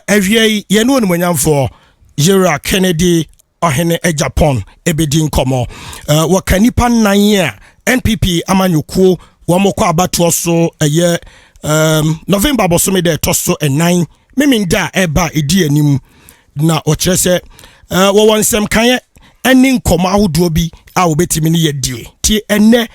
Every yenu ni mwenyamfo Yera Kennedy OHENE AGYAPONG ebedi nkomo wakanipa nanye NPP amanyuku wamokwa abatu so eye November bosome de toso enine meminda eba edi anim na okyerese wo wonsem kan eni nkomo ahodo bi a obetimi ne yedie ti enne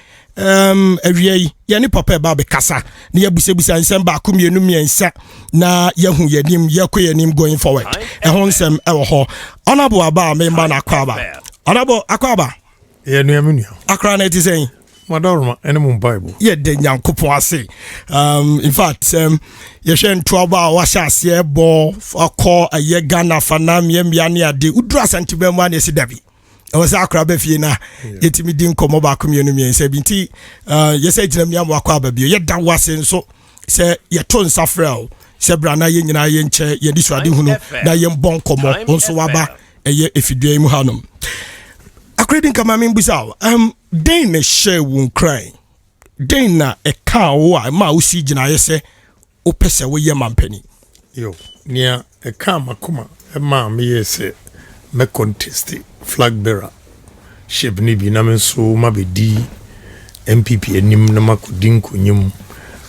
awie ye ni papa eba be kasa ne yabusebusa nsem ba komienu miensa na yahu yanim yakoyanim going forward ehonsem ewo ho honorable aba memba na akwaba honorable akwaba ye nuamunu akra na eti sen madorma ene mu bible ye de nyankopon ase in fact ye hwe ntoaba a wahya ase ebo akọ aye Ghana fanam ye mia ne ade udru asantebe mu ane sidabi e was akra ba fie na yetimi din komo ba komienu miensa binti ye se gyina mia mu akwaba bio ye dan wase nso se ye to nsafrel se bra na ye nyina ye nche ye disuade hunu na ye mbon komo nso waba eye efidua mu hanom according kama membusa den na share won cry den na e ka wo a ma wo si gina ye se o pese wo ye mampani yo nia e ka makoma e ma me ye se me contest flag bearer shebni bi na me so ma be di MPP enim na makudin konyum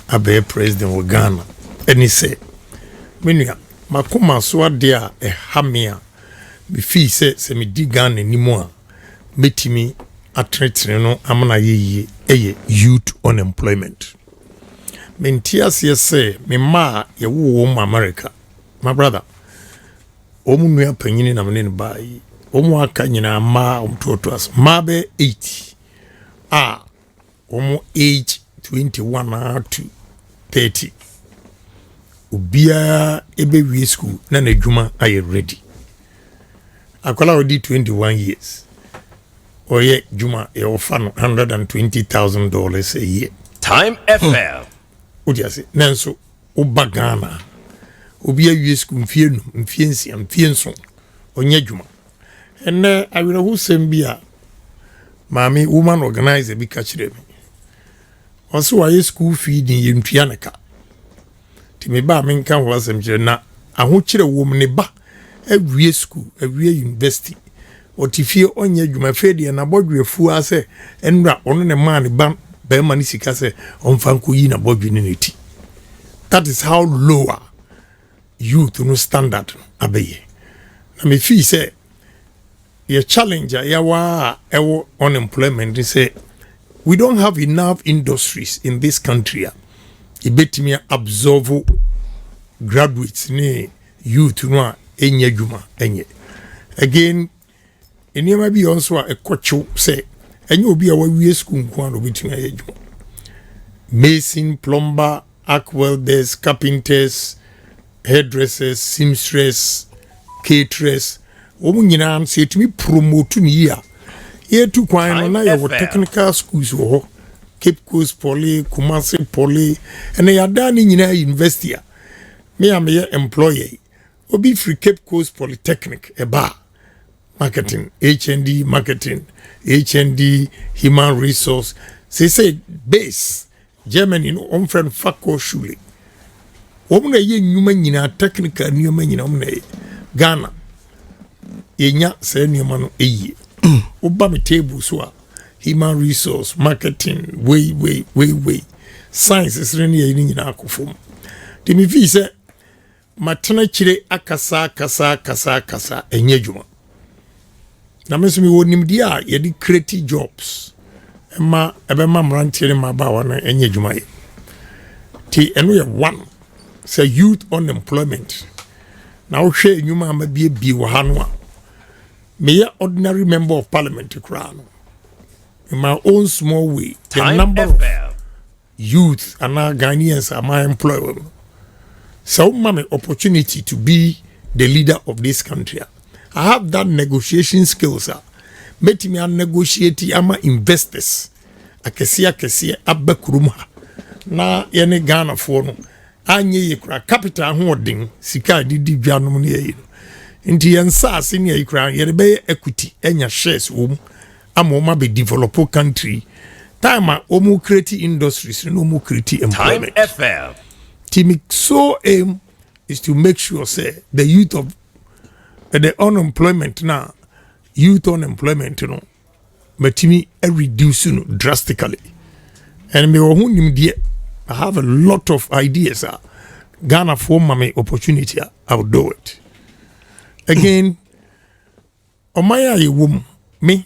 abe president of Ghana eni se menua makoma so ade a e hamia me fi se me di Ghana enim a betimi atretre no amana yeye eye youth unemployment mentias yese me ma ye wo mu America my brother omu nua panyini na mene bai omu aka nyina ma omtoto as ma be 80 omu age 21 to 30 ubia ebe wi school na na dwuma aye ready akwala odi 21 years oye juma e ofano $120,000 a year. Time FL. Odiase nanso ubagana obi awie school mfienu mfiensi mfienso onye juma enne awira hu sembia mami woman organizer bi ka kire me oso waye school fee din yentua neka ti me ba men kan ho asem kire na aho kire wo me ba awie school awie university otifie onye dwuma fedi na bodwefu ase enra ono ne man ban be man sika se onfanko yi na bodwe ne neti. That is how lower youth no standard abeye na me fi say your challenger yawa ewo unemployment say we don't have enough industries in this country ibetimi absorb graduates ni youth no enye dwuma enye again enema bi onso a ekocho say enye obi a wawie school nko no betimi ayedwo mason, plumber, arc welders, carpenters, hairdressers, seamstress, caterers omu nyina am say etimi promote ni ya ye tu kwan no na ye technical schools wo Cape Coast Poly, Kumasi Poly ene ya da ni nyina university a me am ye employee obi free Cape Coast Polytechnic eba marketing, HND marketing, HND human resource. Say base Germany no on friend Fako Shule. Omna ye nyuma nyina technical nyuma nyina omna Ghana. Yenya say nyuma no eye. Oba me table so human resource, marketing, way. Science is really ye nyina akofom. Timi fi say matena chire akasa kasa enye juma. Na mesumi wonim dia ye di create jobs ema ebema mrantie ma ba wana enye dwuma ye ti eno ye one say youth unemployment na wo hwe enwuma ma bie wo ha no a me ye ordinary member of parliament kra no in my own small way the number of youth and Ghanaians am I employed so many opportunity to be the leader of this country. I have that negotiation skills. Make me a negotiate ama investors. Akesi abakuruma. Na yene Ghana for no. Anye ye kura capital holding sika di dwa no ne ye. Nti yensa senior ye kura ye be equity enya shares wo ama be develop country. Time omu create industries no mu create employment. Time FL. Timi so is to make sure say the youth of the unemployment now, youth unemployment, you know, matimi reduce drastically. And me I have a lot of ideas. Ghana for my opportunity, I will do it. Again, Omaya ye wom me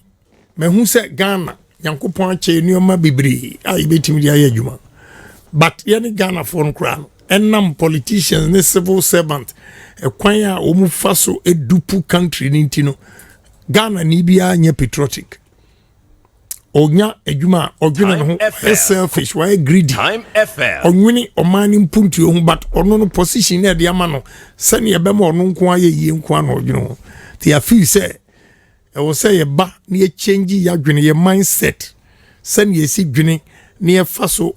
who said Ghana Yankopon che nioma bibri I betimi dia adwuma. But yani Ghana for crown and nam politicians ne civil servant e kwan a omu faso edupu country ni ntino Ghana ni bia nye patriotic. Onya adwuma odwena no ho selfish why greedy time FL onwini omani mpuntu ho but ono no position na de ama no sane e be ma ono nko aye yie nko ana odweno they feel say e wo say ye ba na ye change ya dwene ye mindset sane ye si dwene na ye faso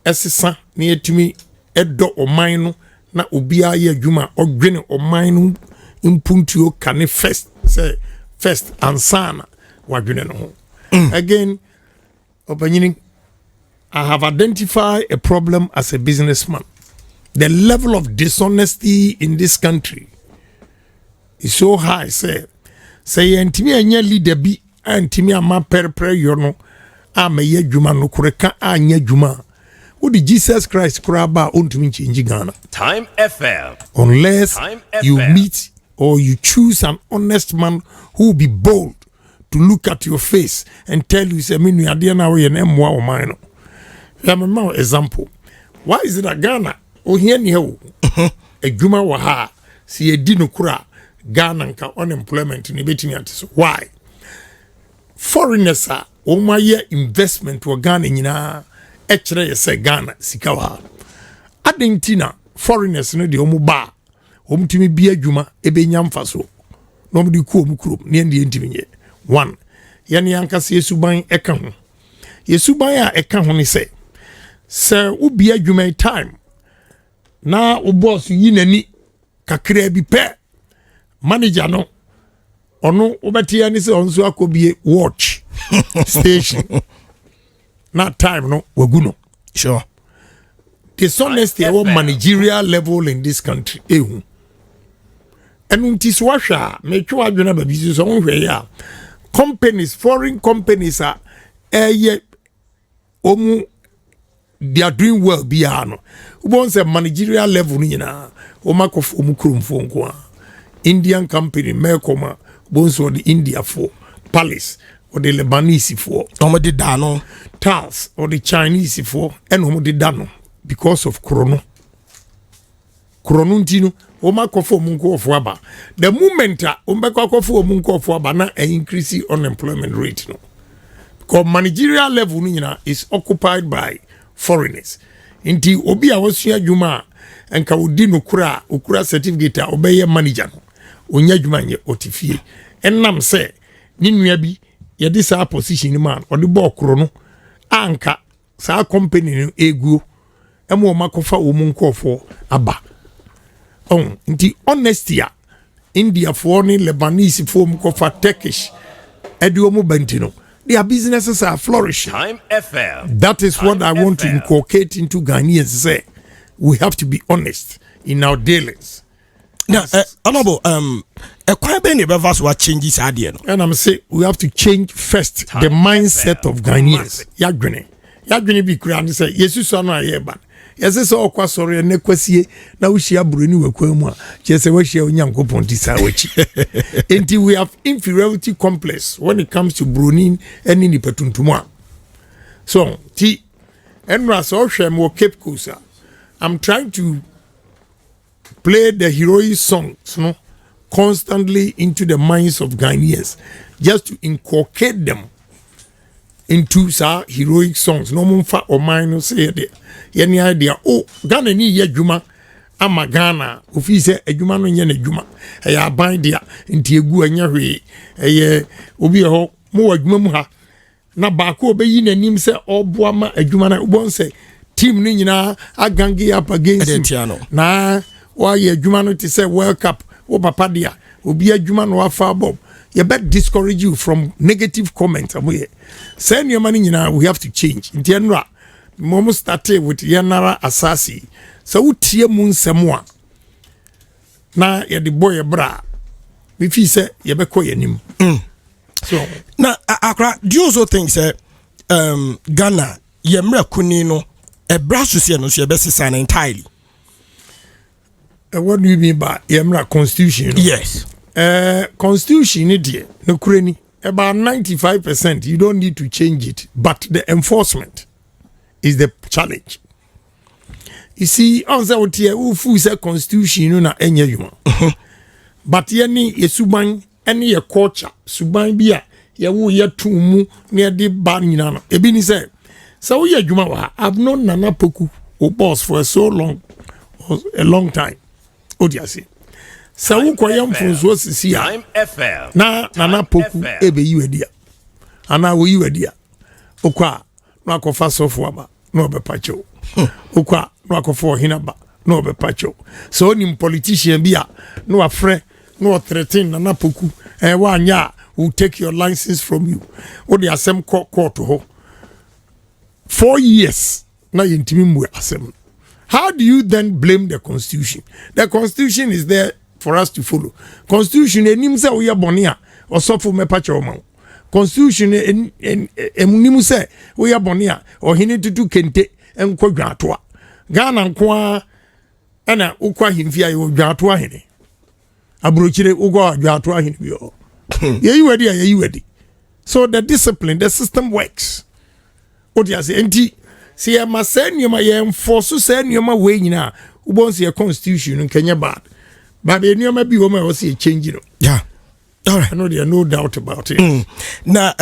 esesa na ye tumi edo oman no na obi aye adwuma odwene oman no mpuntu kane first ansana wadwene no ho. Again, I have identified a problem as a businessman. The level of dishonesty in this country is so high. Say, intimi anya leader bi, intimi ama per yono, ama ye juma no kureka anya juma. What did Jesus Christ kraba untimi change Ghana? Time FL. Unless you meet or you choose an honest man who will be bold to look at your face and tell you, say, me no idea now you name wa o mine. No example. Why is it that Ghana OHENE ho adwuma wa ha si edi no kura Ghana nka unemployment ni betimi ante why? Foreigners are omaye investment wa Ghana nyina e kire ye say Ghana sika wa. Adentina foreigners no de omu ba omtimi bi adwuma e be nya mfaso. No mu di ku omu kurom ne ndi ntimi nye. One, yani yankasi yesuban eka ho. Yesuban a eka ho ni se ubi adwuma time na u boss yi nani kakra bi pe manager no ono obeti ani se onso akobie watch station na time no waguno sure dishonesty at managerial level in this country ehu enu ntis wahwa metwa adwena ba bisu so onhwe ya companies, foreign companies are they are doing well beyond. Once a managerial level, Omakof Omukrum for Indian company, Mercoma, bones or the India for Palace or the Lebanese for Omadi Dano, Tals or the Chinese for and Omadi Dano because of Kronuntino. Omakofo munko of waba. The moment omakofo munko of waba na increase unemployment rate no. Because managerial level is occupied by foreigners. Inti obi a wasua juma enka odi no ukura certificate obeye manager no. Onya juma nye otifie. Ennam se ni nua bi ye de sa position man odi bo okro no anka sa company no eguo emo omakofa omunko of aba. The honesty India for Lebanese form for Turkish Eduomo Bentino. Their businesses are flourishing. Time FL. That is what I want to inculcate into Ghanaians. Say we have to be honest in our dealings. Now, honorable, quite many of us what changes idea. And I'm saying we have to change first the mindset of Ghanaians. Yagwene be clear and say yes, you saw no here, yes, so okwa sorry na kwasie na wuhia buroni wakwamu a chese wahia onyankopon tisa wachi enti we have inferiority complex when it comes to buroni and ni petuntumu so ti enra so hwem wo Cape Coast I'm trying to play the heroic songs constantly into the minds of Ghanaians just to inculcate them into heroic songs no mumfa or mine say there any idea Ghana ni ye juma ama Ghana ofi se adwuma no nye na adwuma e ya ban dia nti egu anya hwe e obi ho mo wadwuma mu ha na ba ko obeyi nanim se oboa ma adwuma na ubon se team ni nyina agange up against him na wa ye adwuma no ti se World Cup o papa dia obi adwuma no afa bob you bet discourage you from negative comments amoye send your money nyina we have to change nti enra momo started with Yanara Asasi so utie mu nsemo a na ye the boy bra we feel say ye be ko yanim so na akra do you also think say Ghana ye mra kuni no e bra so no so ye be sesa entirely? What do you mean by ye mra constitution? Yes. Constitution ni no kurani about 95% you don't need to change it, but the enforcement is the challenge. You see, answer what here who say constitution na enye yuma. But yeni ye suban any ye culture suban bia ye wo ye tumu ne de ban nyina no. Ebi ni say so ye adwuma wa I've known Nana Poku o boss for a long time. Odiasi. Sa wo koyam funso sisi a na Nana Poku ebe yiwedia ana wo yiwedia okwa no akofa sofo aba no obepacho okwa no akofa OHENE aba no obepacho so oni politician bia no afre no threaten Nana Poku wa anya will take your license from you odi asem court ho 4 years na yintimi mu asem. How do you then blame the constitution? The constitution is there for us to follow. Constitution enim se we bonia osofo mepacha o ma. Constitution enim se we bonia OHENE tutu kente enko dwatoa. Ghana nko ana ukwa himfia yo dwatoa hene. Abrochire ugwa dwatoa hene bio. Ye wedi. So the discipline, the system works. Odiase enti si e ma se nyoma ye enforce se nyoma we nyina ubonsi ye constitution nkenya bad. But the nyoma bi wo ma wo se change no. Yeah. All right. I know there no doubt about it. Na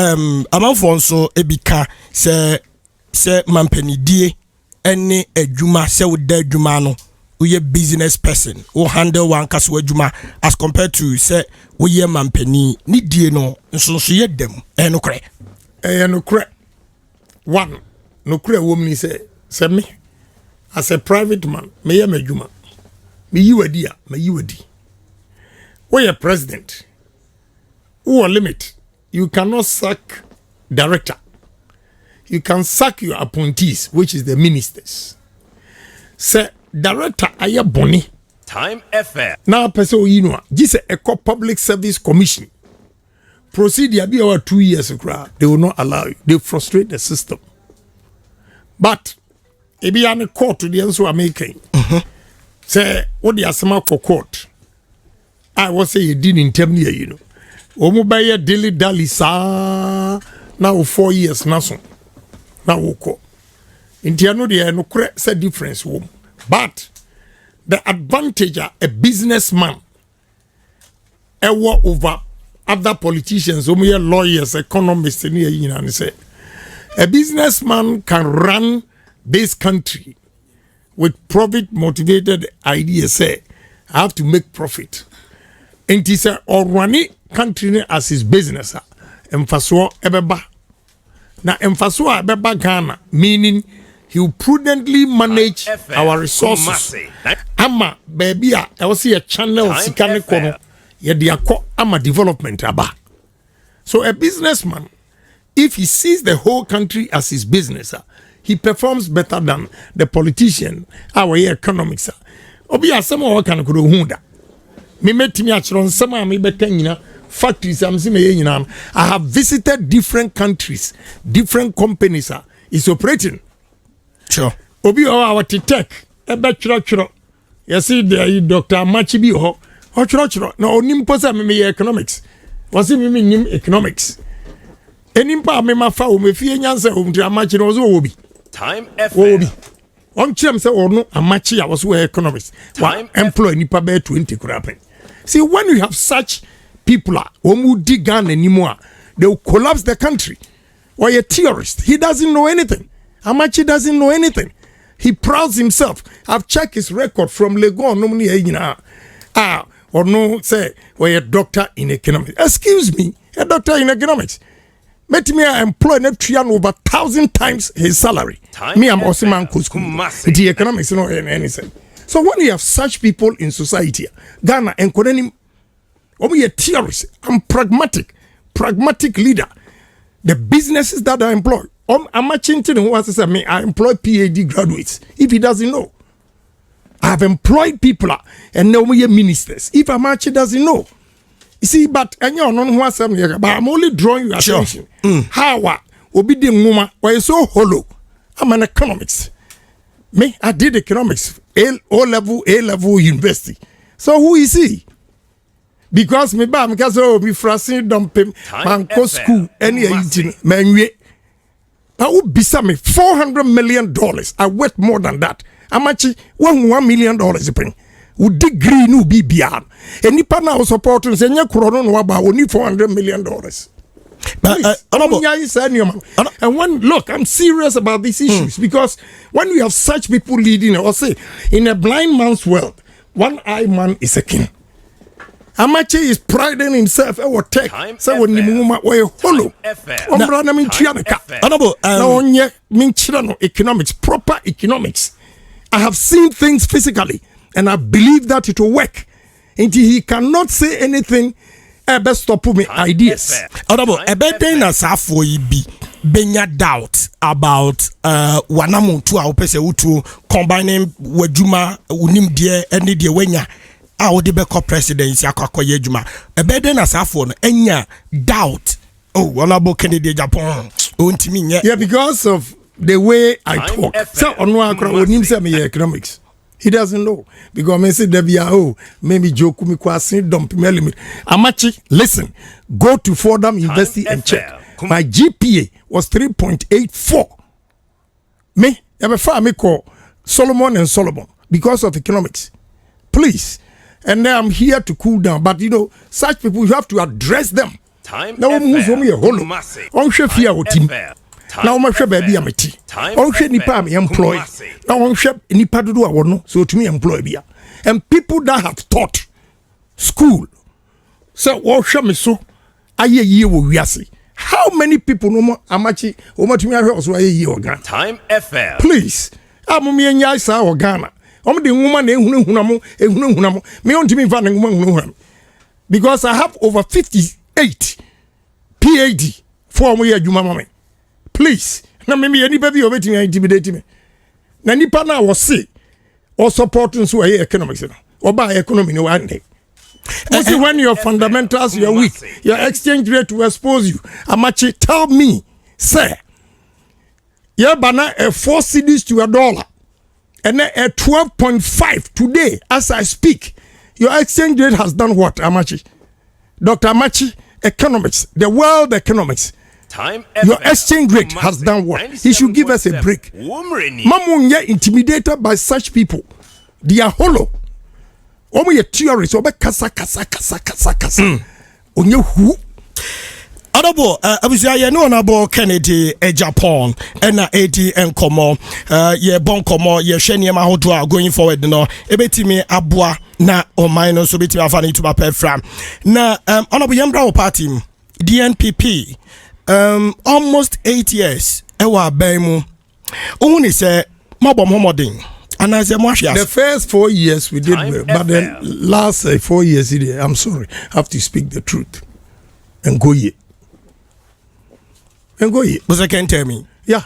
amanfo nso ebika se mampanidie ene adwuma se wo da adwuma no we business person who handle one kaso adwuma as compared to say we mampani ni die no nso ye dem no kre no kre one no kre wo mni say me as a private man me ye madwuma me yiwadi a me yiwadi we are president who are limit you cannot sack director, you can sack your appointees which is the ministers. Say director aye boni Time FM now person you know this a public service commission procedure be over 2 years they will not allow you, they frustrate the system. But if you are in court to the answer I'm making say what the asema for court I was say you didn't tell me you know omo baye daily dali sa now 4 years na so na wo ko intiano de no kre say difference wo. But the advantage a businessman over other politicians, lawyers, economists, and say a businessman can run this country with profit motivated ideas. Say, I have to make profit. And he said, or run it country as his business. Emphaso ebeba. Now emphaso ebeba Ghana, meaning he will prudently manage our resources. Ama baby I was see a channel sikane kono ye dia ko ama development aba. So a businessman, if he sees the whole country as his business, he performs better than the politician our economics. Obi asema o kan ko hunda. Me metimi a chron sama me betanyina factories am se me nyina. I have visited different countries, different companies is operating. Sure. Obi our tech ebe chiro you see the Dr. Amachi bi ho chiro na onim posa me economics was me nim economics enim pa me ma fa o me fie nyansa o Dr. Amachi no so obi Time FM on chem say ono Amachi was we economics one employ nipa be 20 kurapen. See when you have such people who dig Ghana anymore they will collapse the country. Or a terrorist, he doesn't know anything. Amachi doesn't know anything. He prouds himself. I've checked his record from Legon. Or no, say, we're a doctor in economics. Excuse me, a doctor in economics. Let me employ Neptune over 1,000 times his salary. Me, I'm also man KUMASI. The economics, no anything. So when you have such people in society, Ghana and Korenim, we a terrorist. I'm pragmatic leader. The businesses that I employ. I'm matching to who wants to say me, I employ PhD graduates. If he doesn't know. I've employed people and now we are ministers. If Amachi doesn't know. You see, but I know but I'm only drawing your attention. How obi di nguma why so hollow. I'm an economics. Me, I did economics. A-level university. So who is he? Because me ba because be frasing dumping man go school any man I would bisa me $400 million. I worth more than that. How much $1 million bring? Would degree no be beyond. And nipa na supporting say nya kuro no about only $400 million. But and when look, I'm serious about these issues because when we have such people leading, or say in a blind man's world, one-eyed man is a king. Amache is priding himself or tech. So when you move away, hollow. Economics, proper economics. I have seen things physically, and I believe that it will work. Until he cannot say anything, best stop me ideas. Honorable, a better na safo ibi benya doubt about wanamu tu a opese utu combining wajuma unim die eni die wenya. I would be presidency akwakoye juma. A better na safo no enya doubt. Oh, honorable Kennedy Japan. Yeah, because of the way I talk. So on one onim say me economics. He doesn't know because I say oh maybe joke me kwasi dump me limit. Amachi, listen, go to Fordham University and check. My GPA was 3.84. Me, me call Solomon and Solomon because of economics. Please. And then I'm here to cool down. But you know, such people, you have to address them. Now I'm moving a whole on chef here with team. Now I'm sure baby I'm a tea. On chef nipa me employ. Now on chef nipa do I want so to me employ be. And people that have taught school. So what shall me so a year we see. How many people no more amachi or much me also a year organ? Time FM. Please. I'm me and Yasa or Ghana. I'm the woman me on to me van because I have over 58 PhD for me Juma. Please, now maybe anybody over to intimidate me. Now nipa na was say or supporting so economics or by economy no one day. When your fundamentals you're weak, your exchange rate will expose you. Amachi, tell me, sir. Yeah, bana 4 cedis to $1. And then at 12.5 today, as I speak, your exchange rate has done what, Amachi? Dr. Amachi, economics, the world economics. Your exchange rate has done what? He should give us a break. Mamunya intimidated by such people. They are hollow. Omo ye theories, obe kasa. Onye who? Honorable, abusia ye no honorable Kennedy Japan and AD and Komo ye bon komo ye hwene ma hodo going forward no ebetimi aboa na o minor so betimi afani to ba from na honorable yambra party DNPP almost 8 years e wa ban mu ohun say mobom homodin and as the first 4 years we did well, but then last 4 years I'm sorry, I have to speak the truth and go ye. And go ye. But I can tell me. Yeah.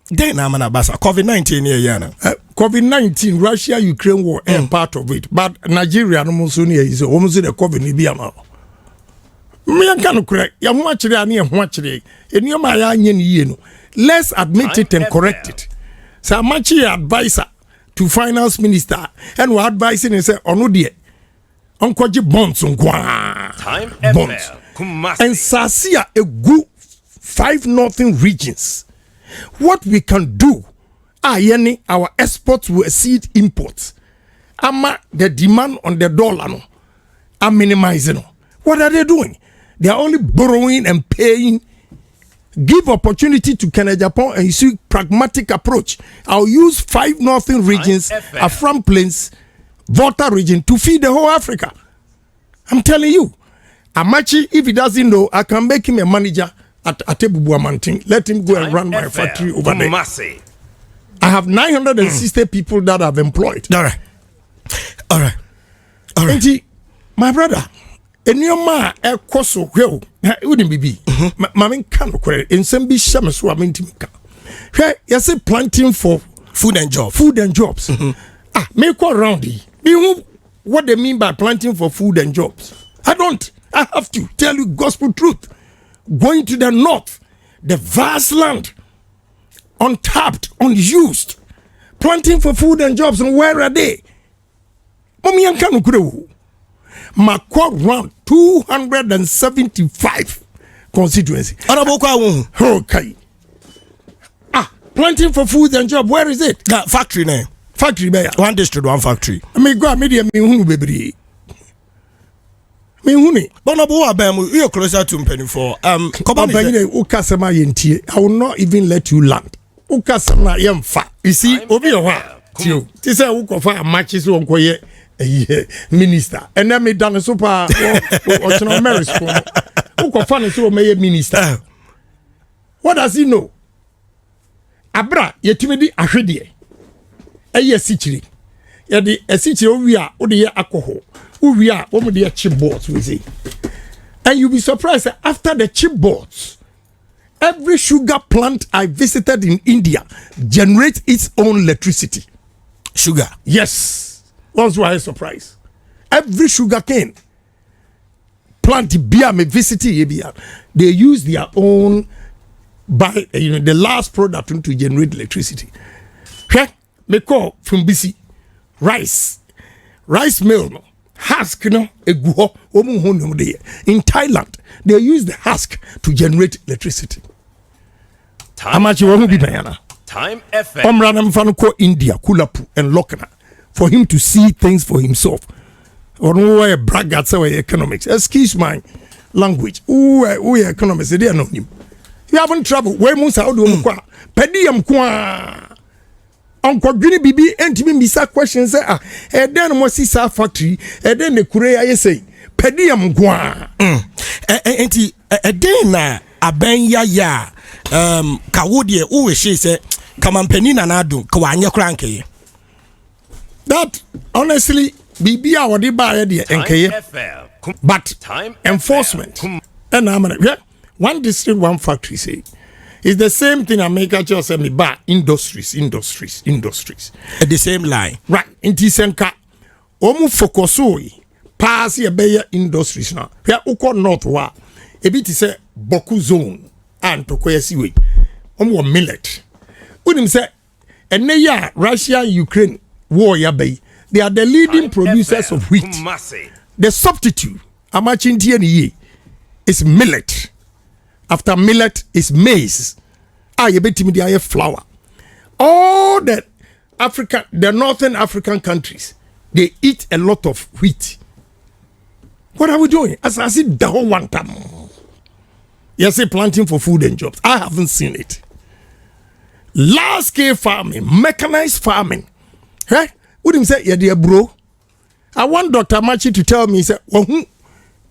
Then I'm an abasa. COVID-19 here, COVID-19, Russia-Ukraine war and part of it. But Nigeria no so near is almost the COVID ni biama. Me an kan correct. Ya ho akire ani e ho akire. Enioma ya anye ni no. Let's admit it and correct it. So much advisor to finance minister and we advising and say ono de onkoje bonds nkwa. Bonds. KUMASI. And Sasia a good 5 northern regions. What we can do, our exports will exceed imports. The demand on the dollar no, are minimizing. What are they doing? They are only borrowing and paying. Give opportunity to Canada Japan and you see pragmatic approach. I'll use 5 northern regions, Afram Plains, Volta region to feed the whole Africa. I'm telling you. Amachi, if he doesn't know, I can make him a manager at Atebubu Mountain. Let him go and run my factory over there. I have 960 people that I've employed. All right. And my brother, and your ma a koso well, wouldn't be. Mammy can't correct in some be shamus who are meant to make. You say planting for food and jobs. Food and jobs. Me go around here. Me who what they mean by planting for food and jobs. I don't. I have to tell you gospel truth. Going to the north, the vast land, untapped, unused, planting for food and jobs, and where are they? Mommy and Kanu Kuru. Makwa round 275 constituency. Okay. Planting for food and job, where is it? Factory name. Factory there. One district, one factory. I mean, go media me hunu baby. Me hunu. Bonobo abemu, you're closer to Penny for. Ukasama yenti. I will not even let you land. Ukasama yemfa. You see, obi owa. Tio. Tise ukofa matches onkoye minister. And then me done super or Mary's phone. Ukofa ne so meye minister. What does he know? Abra yetimedi ahwede eye sichiri ye de esichiri owia wo de ye alcohol owia wo mo de chip boards we say, and you be surprised that after the chip boards every sugar plant I visited in India generates its own electricity. Sugar, yes, once why I surprised. Every sugar cane plant beer me visit here, they use their own by the last product to generate electricity. Me call from BC rice mill no husk no eguho omu honum de. In Thailand they use the husk to generate electricity. How much you want to be bayana? Time FM. Omranam fan ko India Kulapu and Lokana for him to see things for himself. Or no way braggart say economics. Excuse my language. Who economics they are not him. You haven't trouble. Where Musa Odu Mkwa. Pedium Kwa. Uncle Gini Bibi entimi misa questions. Then Mosisa factory. Then the Korea say. Pedium Kwa. Enti, then na abenya ya. Kawodie uwe she say. Kamampeni na nadu. Kawanya kranke. That, honestly, Bibi awadi ba yedi enkeye. But, enforcement. And I'm gonna, one district, one factory say. It's the same thing America just said me ba industries. At the same line. Right. In Tisenka. Omu fokosoi. Pass ye beya industries now. Where uko north wa. Ebiti say Boku zone. And tokoya siwe. Omu millet. Unim say. Ene ya Russia Ukraine war ya bay. They are the leading producers of wheat. KUMASI. The substitute. Amachinti ye is millet. After millet is maize. You bet me the flour. All the northern African countries, they eat a lot of wheat. What are we doing? As I said, the whole one time. You say planting for food and jobs. I haven't seen it. Large scale farming, mechanized farming. Hey, what do you say? Yeah, dear bro. I want Dr. Machi to tell me, he said,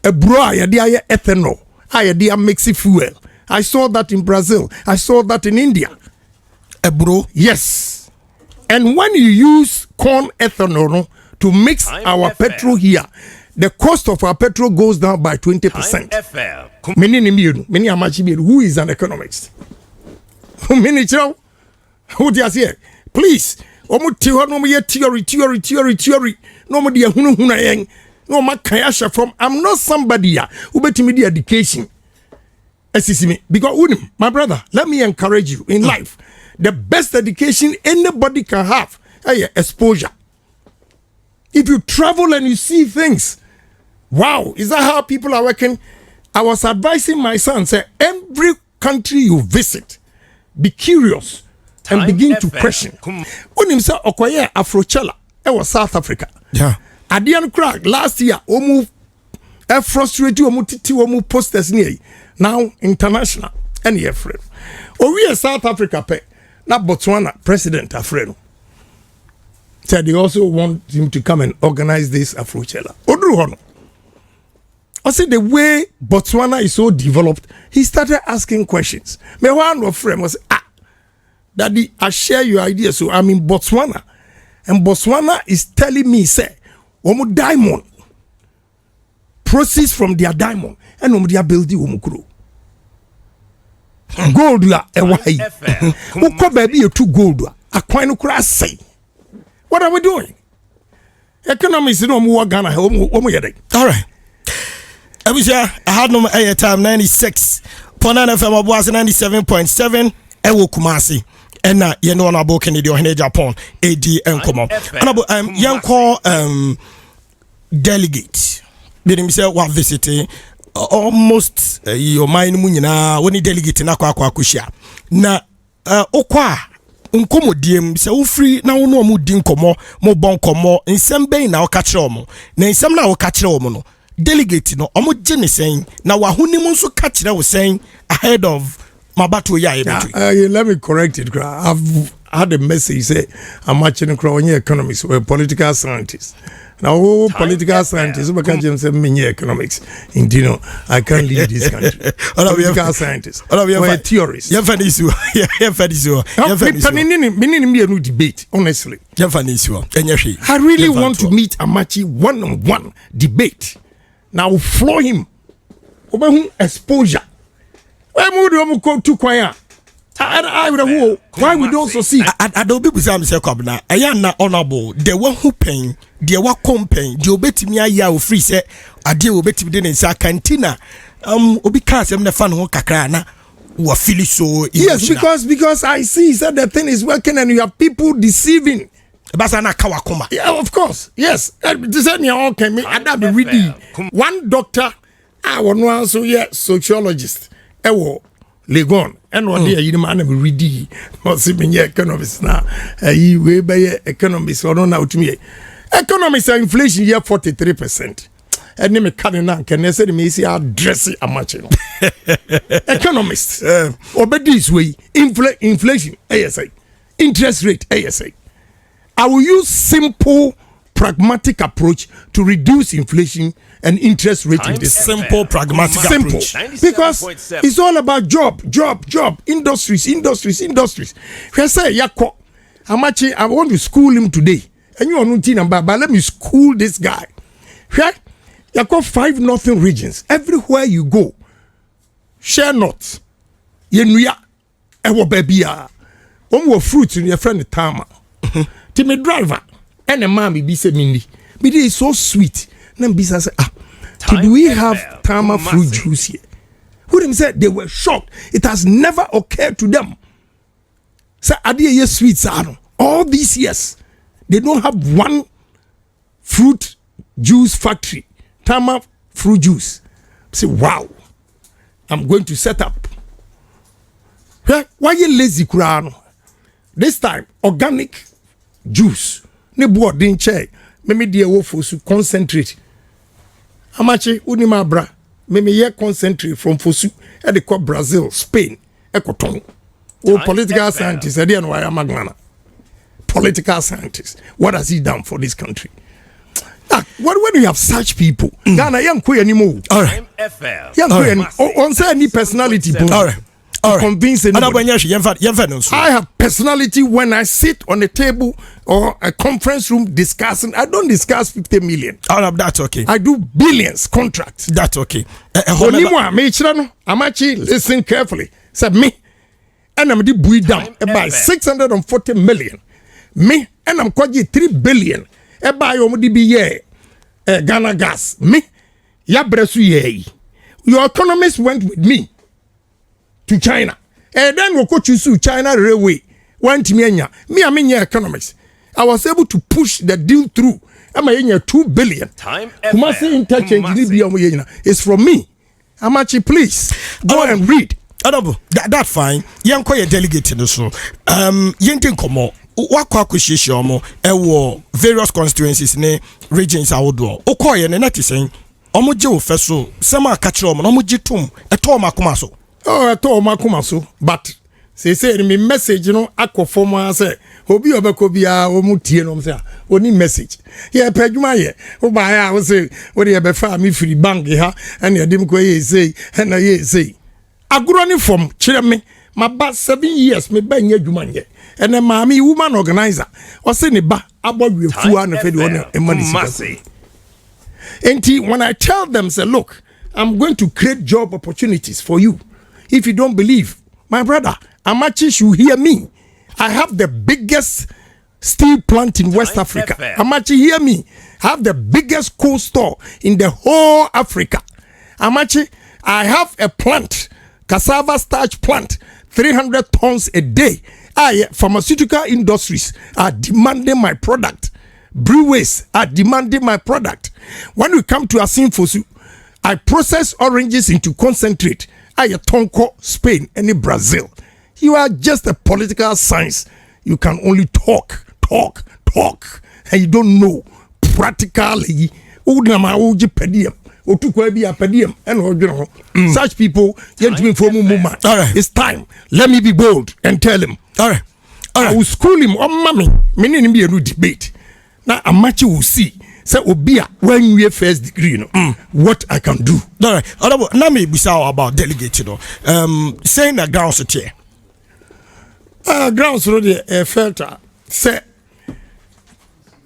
a bro, yeah, dear ethanol. I dear mixy fuel. I saw that in Brazil. I saw that in India. Bro? Yes. And when you use corn ethanol to mix our petrol here, the cost of our petrol goes down by 20%. Who is an economist? Who does here? Please. Theory. No, from I'm not somebody who bet me the education. Because my brother, let me encourage you in life. The best education anybody can have is exposure. If you travel and you see things, wow, is that how people are working? I was advising my son, say every country you visit, be curious and begin to question. When him say Okoye Afrochella, it was South Africa. Yeah. Adian crack last year, frustrated posters near now international and your friend. We South Africa pay not Botswana president Afreno. Said they also want him to come and organize this Afrochella. Odruhono. I said the way Botswana is so developed, he started asking questions. My one of friend was Daddy, I share your idea. So I'm in Botswana, and Botswana is telling me, say, Omo diamond proceeds from their diamond and omo dia building omo kuro gold la e wai uko baby e tu gold akwan no kura say What are we doing? Economists no more Ghana. All right. Abusha, I had no air time 96. Ponana FM was 97.7. Ewo Kumasi. And you know about Kennedy OHENE Japan. AD and Komo. And young call delegate. Did himself one visiting almost your mind munina when he delegate na kwa kushia. Na okwa nkomo diem se wo free na wo no mu di nkomo mo bon komo nsem ben na wo ka kire omo na nsem na wo ka kire omo no delegate no omo je ne sen na wa huni mu nso ka kire wo sen ahead of mabato ya ebetu. Let me correct it. I've had a message say I'm watching economics or political scientists. Now political scientists because James say me economics. Indeed, no, I can't lead this country. Political scientists. We're theorists. You have this. Me debate honestly. I really want to meet Amachi one-on-one debate. Now floor him. Exposure. Why we don't succeed? I don't be with Sam Sekobna. I am not honorable. The one who pain, the one campaign, the obetimi ya free say, I deal obetimi in sa cantina. Because I'm the fan who kakrana who are feeling so. Yes, because I see that the thing is working and you have people deceiving. Yeah, of course. Yes. Okay, ready. One doctor, I want to answer sociologist. Legon and one day you man am ready not see me economists now you way by economists or not out to me economists are inflation here 43% and name coming now can say me see address it much economists obey this way inflation ASA interest rate ASA I will use simple pragmatic approach to reduce inflation and interest rate in this simple pragmatic approach. Because it's all about job, industries. I say yako Amachi, I want to school him today. And you are not in but let me school this guy. Yako 5 northern regions. Everywhere you go, share not. Yenuya ewo babia. Omo fruit in your friend Tama. Timmy driver. And a mommy be say mindi. But it is so sweet. Then Bisa say, did we have Tama fruit juice here? Who them said they were shocked. It has never occurred to them. Say, Adiye sweets are all these years. They don't have one fruit juice factory. Tama fruit juice. Say, wow. I'm going to set up. Why you lazy kurano? This time, organic juice. Ne board didn't check. Maybe the fosu concentrate. Amachi unima bra. Maybe ye concentrate from fosu at the called Brazil, Spain, Ecoton. Oh, political scientists. I didn't know why I'm a political scientists. What has he done for this country? When you have such people, Ghana young queer anymore. All right. Young queer on say any personality. All right. Convince I have personality when I sit on a table or a conference room discussing. I don't discuss 50 million. That's okay. I do billions contracts. That's okay. Amachi, listen carefully. Said me, and I'm the bui down about 640 million. Me, and I'm quite 3 billion. By OMDB Ghana gas. Me, Yabresu ye. Your economists went with me to China. And then we go to China railway. Went me I'm in your economics. I was able to push the deal through. I'm in 2 billion. Kumasi interchange is from me. Amachi, please go and read. That's fine. Young quite a delegate in the show. Yentin Komo. Wakwa kushishomo ewo various constituencies ne regions awodo. Okoye ne nati saying omoje ofeso sema akachiro mo omoje tum eto makumaso. Oh, eto makumaso, but say me message no akofoma say obi obeko bia omutie no say oni message. Ye pedwuma ye. Wo ba ya wo say wo de be fa me free bank ha and yadim ko ye say and ye say. Aguroni from kire me maba 7 years me ba nya dwuma ye. And then mommy woman organizer or say ne ba abodwe fu an fe de on money. And when I tell them say look, I'm going to create job opportunities for you. If you don't believe, my brother, Amachi should hear me. I have the biggest steel plant in West Africa. Amachi, hear me. Have the biggest coal store in the whole Africa. Amachi, I have a plant, cassava starch plant, 300 tons a day. Pharmaceutical industries are demanding my product. Breweries are demanding my product. When we come to Asinfosu, I process oranges into concentrate. Tonko, Spain, and Brazil. You are just a political science. You can only talk, and you don't know practically. Such people, it's time. Let me be bold and tell him. All right. I will school him. Oh, mommy, me need be a new debate. Now, a match will see. Say, Obia, when you have first degree, you know, what I can do. All right. Now, me be about delegate, you know. Saying the grounds here. Grounds already a filter. Say,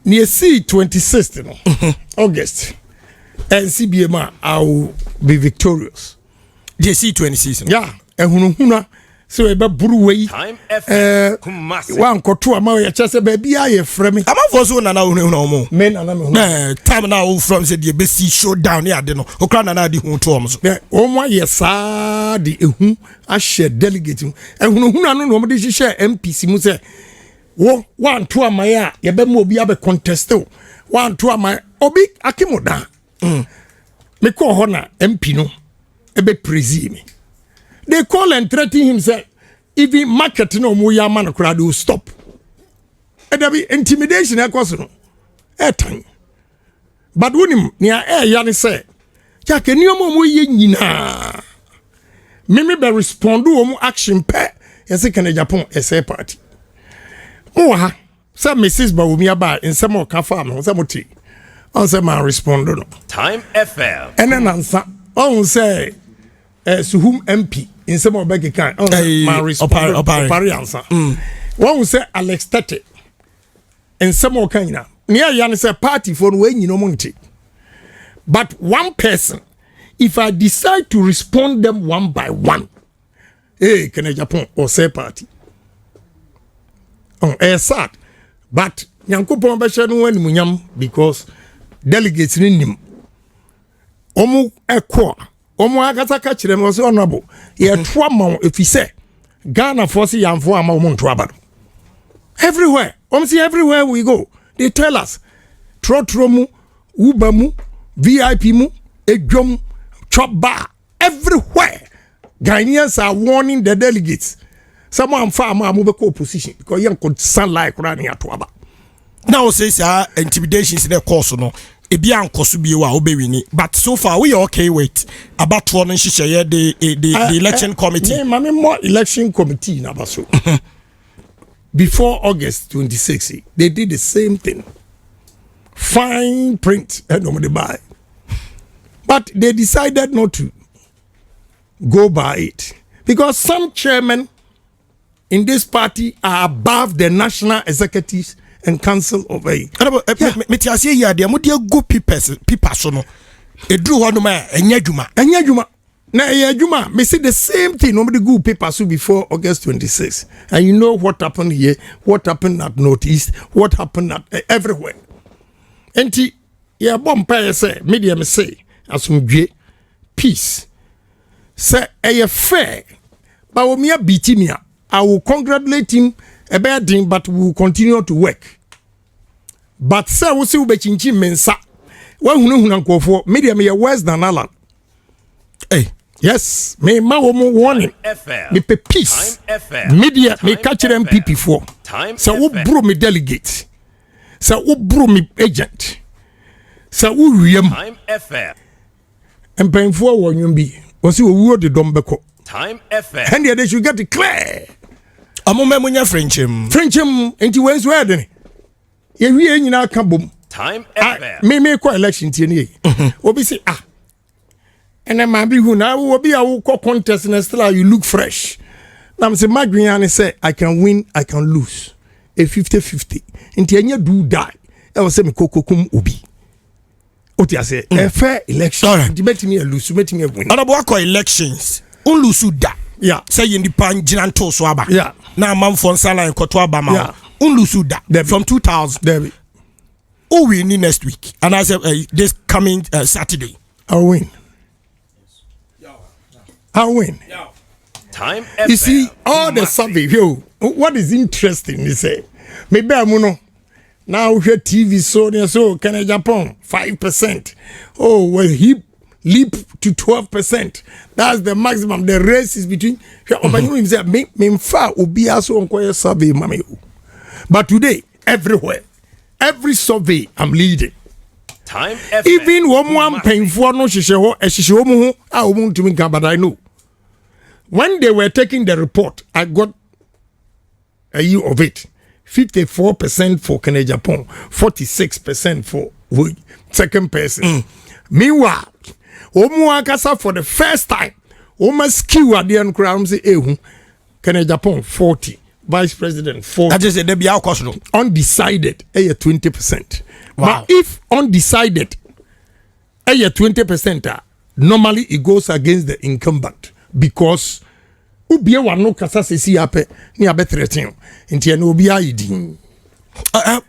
near C26th, you know, August, and CBMA, I will be victorious. The C26. Yeah, and Huna. So ebe buruwe KUMASI wan koto ama ya chese baby aye frame ama for so na mo men na me time now from say the best showdown ya de no okra na di hu to so omo ye sa di ehu a share delegate ehunu huna no mo de share MPC mu say wo wan to ama ya ye be mo obi abe contest o wan to ama obi akimoda me ko ho na MP no ebe prezi me. They call and threaten him, say, if he market no more yaman crowd will stop. And there be intimidation, of course, no. Time. But when him near air yani say, Jack, and you mo yina. Mimi be respond to action pair. Yes, can a Japan SA party. Moha, some Mrs. Bawumia ba in some more farm, some tea. On some man respond no. Time FM. And then answer, on say, Suhum MP in some of Becky kind. My response. One will say Alex Tate and some more kind now. Near Yan say party for when you know money. But one person, if I decide to respond them one by one, can a Japan or say party? Sad. But Yankupon Bashanu and Munyam because delegates in him. Omu Equa. Omo akata ka kire me so honorable ye to ama if he say Ghana force yamfo ama omo nto abado everywhere see everywhere we go they tell us trotro mu uba mu VIP mu edwom chop bar everywhere Ghanaians are warning the delegates someone farm am be opposition because you could sound like running at aba now say intimidations in the course no ebi ankoso bi wa obewini but so far we are okay with about one nhihye the election committee more election committee na baso before August 26 they did the same thing fine print and nobody buy but they decided not to go by it because some chairmen in this party are above the national executives and council of a metiase ya de amode go people so no edru ho no ma enya dwuma na enya dwuma me see the same thing nobody go paper so before August 26 and you know what happened here, what happened at Northeast, what happened at everywhere enti ya bompa say media me say asumdwe peace say a fair but we me beat me I will congratulate him a bad thing, but we will continue to work. But sir, we see we chinchi mensa. When we for media me worse than Alan. Hey, yes, me ma woman warning. Me pe peace. Media me catch them MPP for. So we bro me delegate. So we bro me agent. So we riem. Time FM. And paying for one you be. Was you word the dombeko. Time FM. And they should get it clear. Amome munya Frenchim enti wens where den ye wie nyina ka bom Time FM me ko election tie ne obi say ene ma bi hu na obi a wo contest na still you look fresh na me say madwen say I can win I can lose a 50-50 enti anya do die e wo say me kokokum obi oti ase a fair election debate me lose met me win odo bo elections lose da yeah say you nipa ngiranto so aba yeah na amamfo nsala enkoto aba ma Unlusuda Debbie. from 2000. Debbie. Who we need next week? And I said this coming Saturday. I'll win. I'll win. Time You FM. see, all the survey, what is interesting is maybe I'm now we TV so can Japan 5%. Oh, well, he leap to 12%. That's the maximum. The race is between. But today, everywhere, every survey, I'm leading. Time FM. Even one painful no but I know. When they were taking the report, I got a year of it. 54% for Kenya Japan, 46% for second person. Meanwhile, Omuakasa for the first time, Omaskiw at the end crown say, Kenya Japan 40, Vice President 40. I just said, be our cost. Undecided, 20%. Wow. But if undecided, 20%, normally it goes against the incumbent because ubie wano kasa sesi ape ni abetreten nti ene obi ayidi.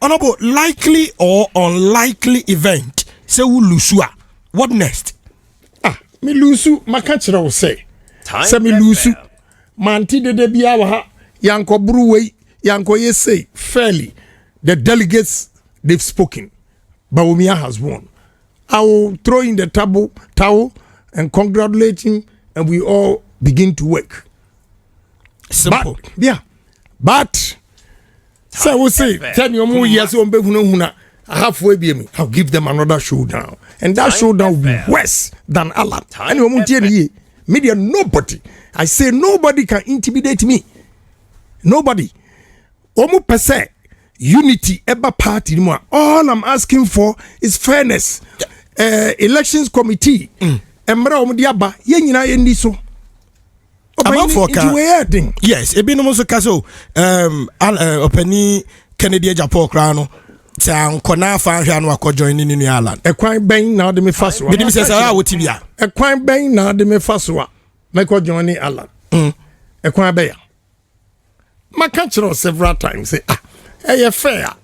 Honorable, likely or unlikely event say we lose. What next? Me lusu maka kire wo say Time say me lusu FM. manti de bia wa ha yanko bruwei yanko yesay fairly the delegates they've spoken Bawumia has won. I will throw in the towel and congratulate him and we all begin to work. Simple. But so we say FM. 10 more years on Behuna halfway be me. I'll give them another showdown. And that Time showdown will be FM. worse than Alan. Time And you FM. media nobody. I say nobody can intimidate me. Nobody. Omu pese unity eba party anymore. All I'm asking for is fairness. Elections committee. Emra omu diaba ye nyina ye ndi so. Yes, ebi no so kaso opani Kennedy Japan krano sa nkona fa hwa no akọ join ni nu Alan. Ekwan ben na de me fa so. Bidi mi say sa wo tibia. Ekwan ben na de me fa so a me ko join ni Alan. Ekwan be ya. Maka kire several times say fair.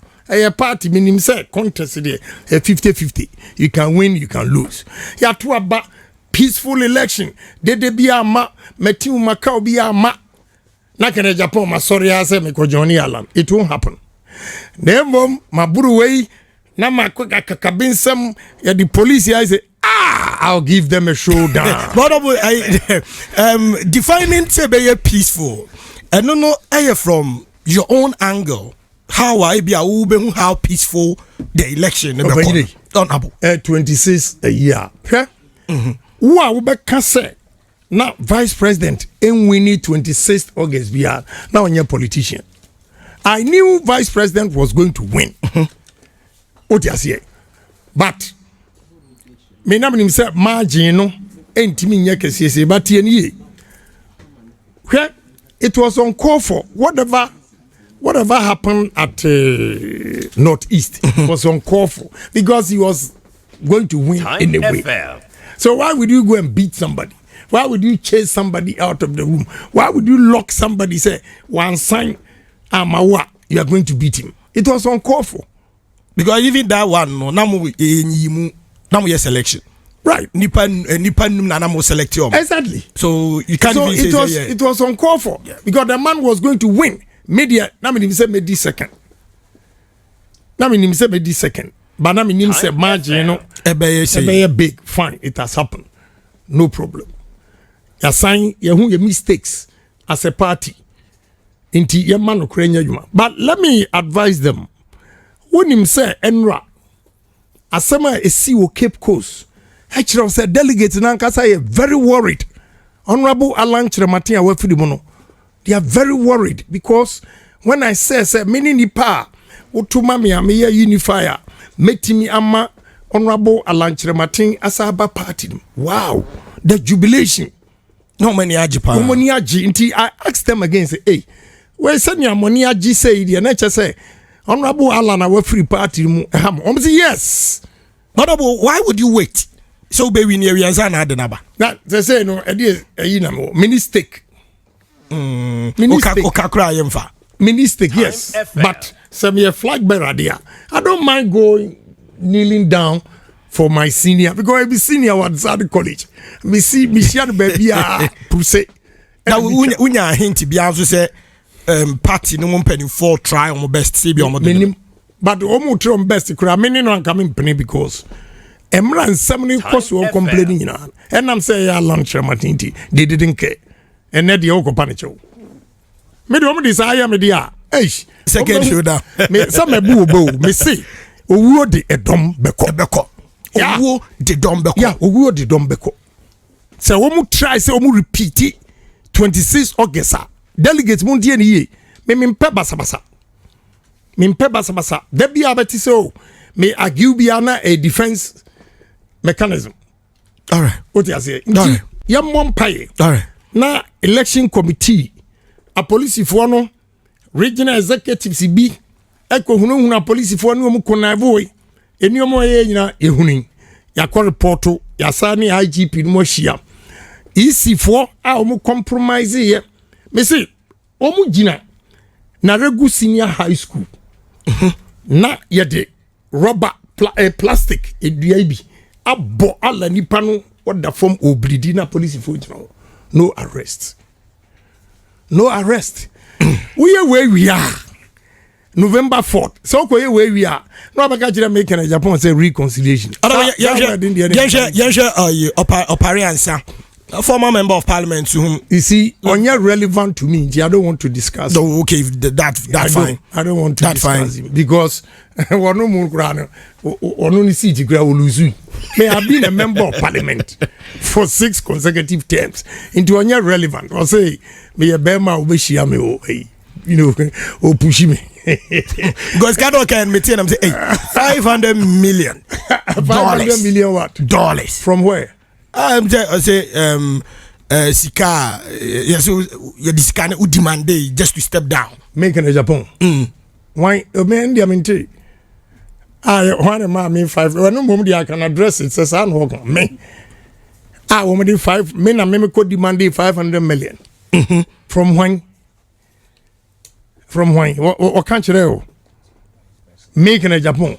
Party minim say contest there 50-50. You can win, you can lose. Ya to aba peaceful election. Dede bi ama meti Macau bi ama na Kenya Japan ma sorry ase me ko join Alan. It won't happen. Nemom maburu wei na makweka kakabinsem ya the police I say I'll give them a showdown. But defining say be peaceful. And no from your own angle. How I be how peaceful the election Honorable 26 a year. Who are we say now vice president in winning 26th August bia now on your politician. I knew vice president was going to win. What you say? But me na me say margin no entimi nya kese but ye it was uncalled for. Whatever happened at Northeast was uncalled for because he was going to win Time anyway. FM. So why would you go and beat somebody? Why would you chase somebody out of the room? Why would you lock somebody? Say one sign, Amawa, you are going to beat him. It was uncalled for. Because even that one, no, namu ye selection. Right. Nipa na namu select you. Exactly. So you can't So even say it was uncalled for because the man was going to win. Media, na me say me second. Na me say me second. But na me say margin no ebe big. Fine, it has happened. No problem. Ya sign ya hu your mistakes as a party. Inti ya man okrenya yuma. But let me advise them. When him say enra asema esi wo Cape Coast. Actually say delegates na nkasa ye very worried. Honorable Alan Chiremati awafidi mono. They are very worried because when I say many nipa utuma me ameya unifier metimi ama Honorable Alan Chiremati asaba party. Wow, the jubilation. No money aji pa. No money aji. Until I asked them again, say, hey, where send your money aji say the nature say Honorable Alan our free party say yes. Honorable, why would you wait? So be we near Yanzana Adenaba. That they say no idea mistake. Okakra yemfa. Mistake, yes. FM. But some a flag bearer there. I don't mind going kneeling down for my senior because I be senior outside the college. Me see me share baby puse. Now unya hint bi also say party no mo penny for try on best see be on but omo try on best kura me no come penny because Emra and somebody cause we complaining na. And I'm say ya lunch matinti they didn't care. And then the oko panicho. Me do desire me dia. Hey, second showdown. Me some me bo me see. Owo de edom beko. Owo de dom beko. Yeah, owo de dom beko. So we mu try say we mu repeat it 26 August. Delegates mu die ni me mpe basa. Me mpe basa. There be abeti so me argue be na a defense mechanism. All right. What you say? All right. Yam one pay. All right. Na election committee a police for no regional executives bi eko hunu a police for no mu konavoy eni omo ye nyina ehuni yakọ report ya sani IGP no mo hia EC for a omo compromise ye me say omo gina na regu senior high school na ye de rubber plastic edua bi abo ala nipa no oda form oblidi na police for no arrest. We are November 4th. So where we are. No abaka jira make in Japan say reconciliation. A former member of parliament to whom you see only relevant to me. I don't want to discuss. So okay, that's fine. I don't want to that's discuss fine. Him because one no more grano only see Jigra Oluzu. May have been a member of parliament for 6 consecutive terms. Into only relevant. Or say me a Bema Ubishia me you know or push me. Because Kado can maintain I'm say hey 500 million. 500 million what? Dollars. From where? I say sika yes you discount who demand just to step down. Making a Japan. Why man the minty? I want a man 5 no moment I can address it says I walk me. I want 5 men and me could demand 500 million. From when? What can't you making a Japan?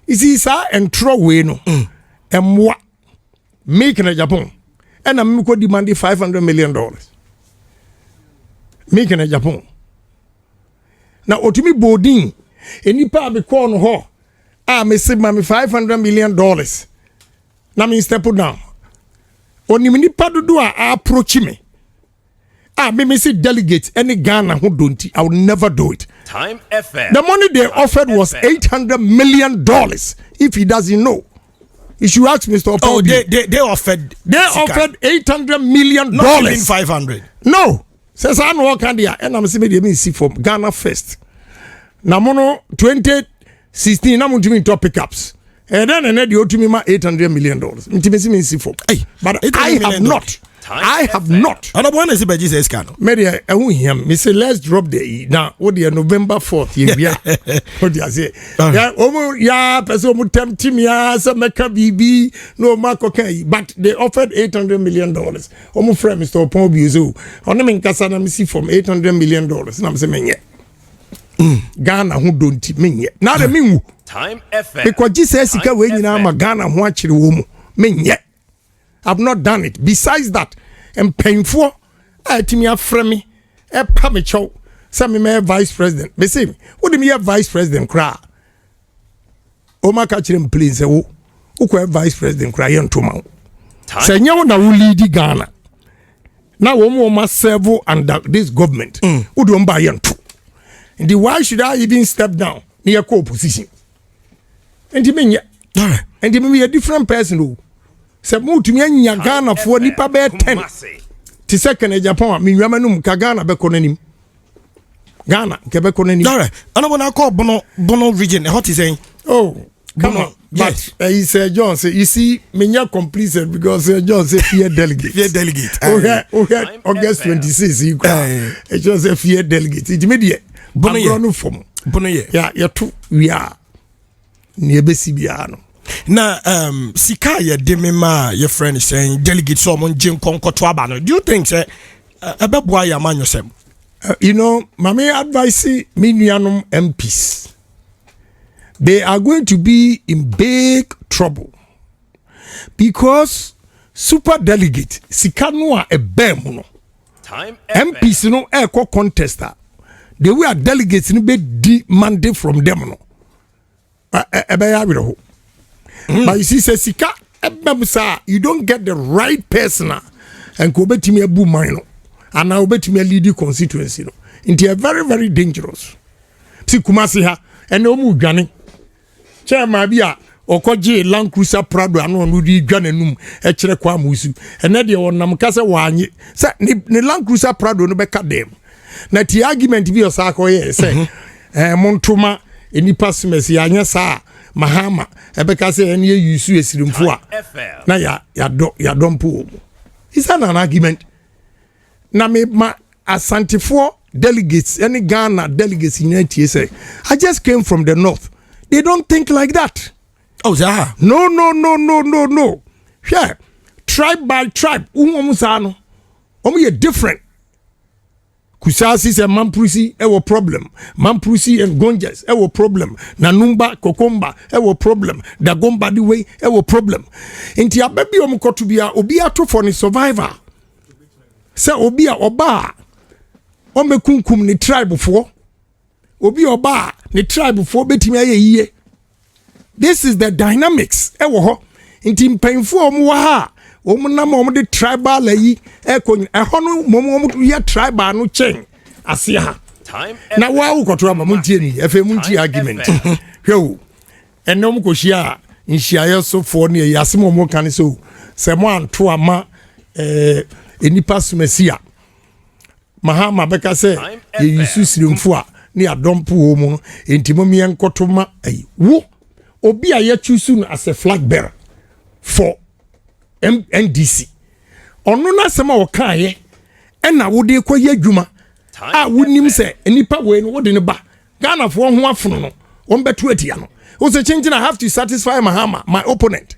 Is he sir and throw away no and what making a Japan and I'm could demand $500 million. Making a Japan. Now otimi boarding any part be corner ho me say me $500 million. Now me step down. Oni me nipa do approach me. Me say delegates any Ghana who don't I will never do it. Time FM. The money they offered was $800 million. If he doesn't know, you should ask Mr. Oh, they offered. They offered $800 million. Not even 500. No, says I know can they and I'm saying they see from Ghana first. Now mono 2016 I'm doing top pickups. And then you owe to me $800 million. But I have not. I have not. And I want to see by Jesus Cano. Maybe I won't hear me say let's drop the E. Now what the November 4th yeah. What do you say? Yeah, person tempt me some meka BB no mark okay. But they offered $800 million. Omo friend Mr. Opobi so. On them in Kasana me see from $800 million. And I'm saying yeah. Ghana who don't mean yet. Now the mean Time FM. because Jesus sika we nyina ma Ghana ho akire wo mu. Mean yet. I've not done it. Besides that, and painful, I tell me a friend me, a pamicho, some me vice president. Me say, what do me a vice president cry? Oh my catch him please. Who vice president cry on tomorrow? Say you na who lead Ghana. Now we must serve under this government. Who don't buy on two? And why should I even step down near co-opposition? And you mean and you be a different person who. Se mu tumi anya Ghana fo nipa be 10 ti second Japan mi nwamanum ka Ghana be konanim Ghana ke be konanim all right ana bona call bono region what is saying come on but he said John say you see me nya completed because John say fear delegate okay August 26 you go John say fear delegate it me dey bono from bono yeah you two we are near bia no na sika ye de me ma your friend saying delegate so mon jin konkoto aba no do you think say ebeboa ya man yosem You know, Mame advise me nuanom MPs. They are going to be in big trouble because super delegate sikano a bem Time MPs no eko contester. They were delegates ni be demanded from them no. But you see say sika ebem you don't get the right person and go betimi abu man no. And now betimi lead the constituency no. They are very very dangerous. See Kumasi ha and omu dwane. Chairman bia okoje Land Cruiser Prado anu no di dwane num e kire kwa musu. Ene de wonam kase wanye. Say ni Land Cruiser Prado no beka dem. Na ti argument bi osa akoye say montoma enipa smesi anya sa mahama ebeka say ene yusu esirimfo a na ya dompo. Is that an argument? Na me ma asantifo delegates any Ghana delegates in NTA say I just came from the north. They don't think like that. Oh, yeah. No. Yeah. Tribe by tribe. Umusano. Omu different. Kusasi say Mamprusi ewo problem. Mamprusi and Gonjas ewo problem. Nanumba Kokomba ewo problem. Dagomba the way ewo problem. Inti abebi omukotubia obia to for ni survivor. Say obia oba. Ome kunkum ni tribe for. Obi oba ni tribe for betimi aye yiye. This is the dynamics ewo ho. Inti mpenfo omu wa ha. Omu na mo de tribal ayi ekon ehono momo ye tribal no chen ase ha. Na wa ukoto ama muntie ni efe muntie argument. Hwe enom ko hia nhia so for ne yase mo kan so se mo anto ama enipa sumesia mahama beka se ye yusu sirimfo a ne adompo wo mu entimo mi enkotoma ayi wo obi a ye choose no as a flag bearer for NDC ono na sema o kan ye na wo de kwa ye adwuma a wonim se enipa we no wo de ne ba Ghana fo ho afono no wo beto atia no wo se chinchina I have to satisfy mahama my opponent.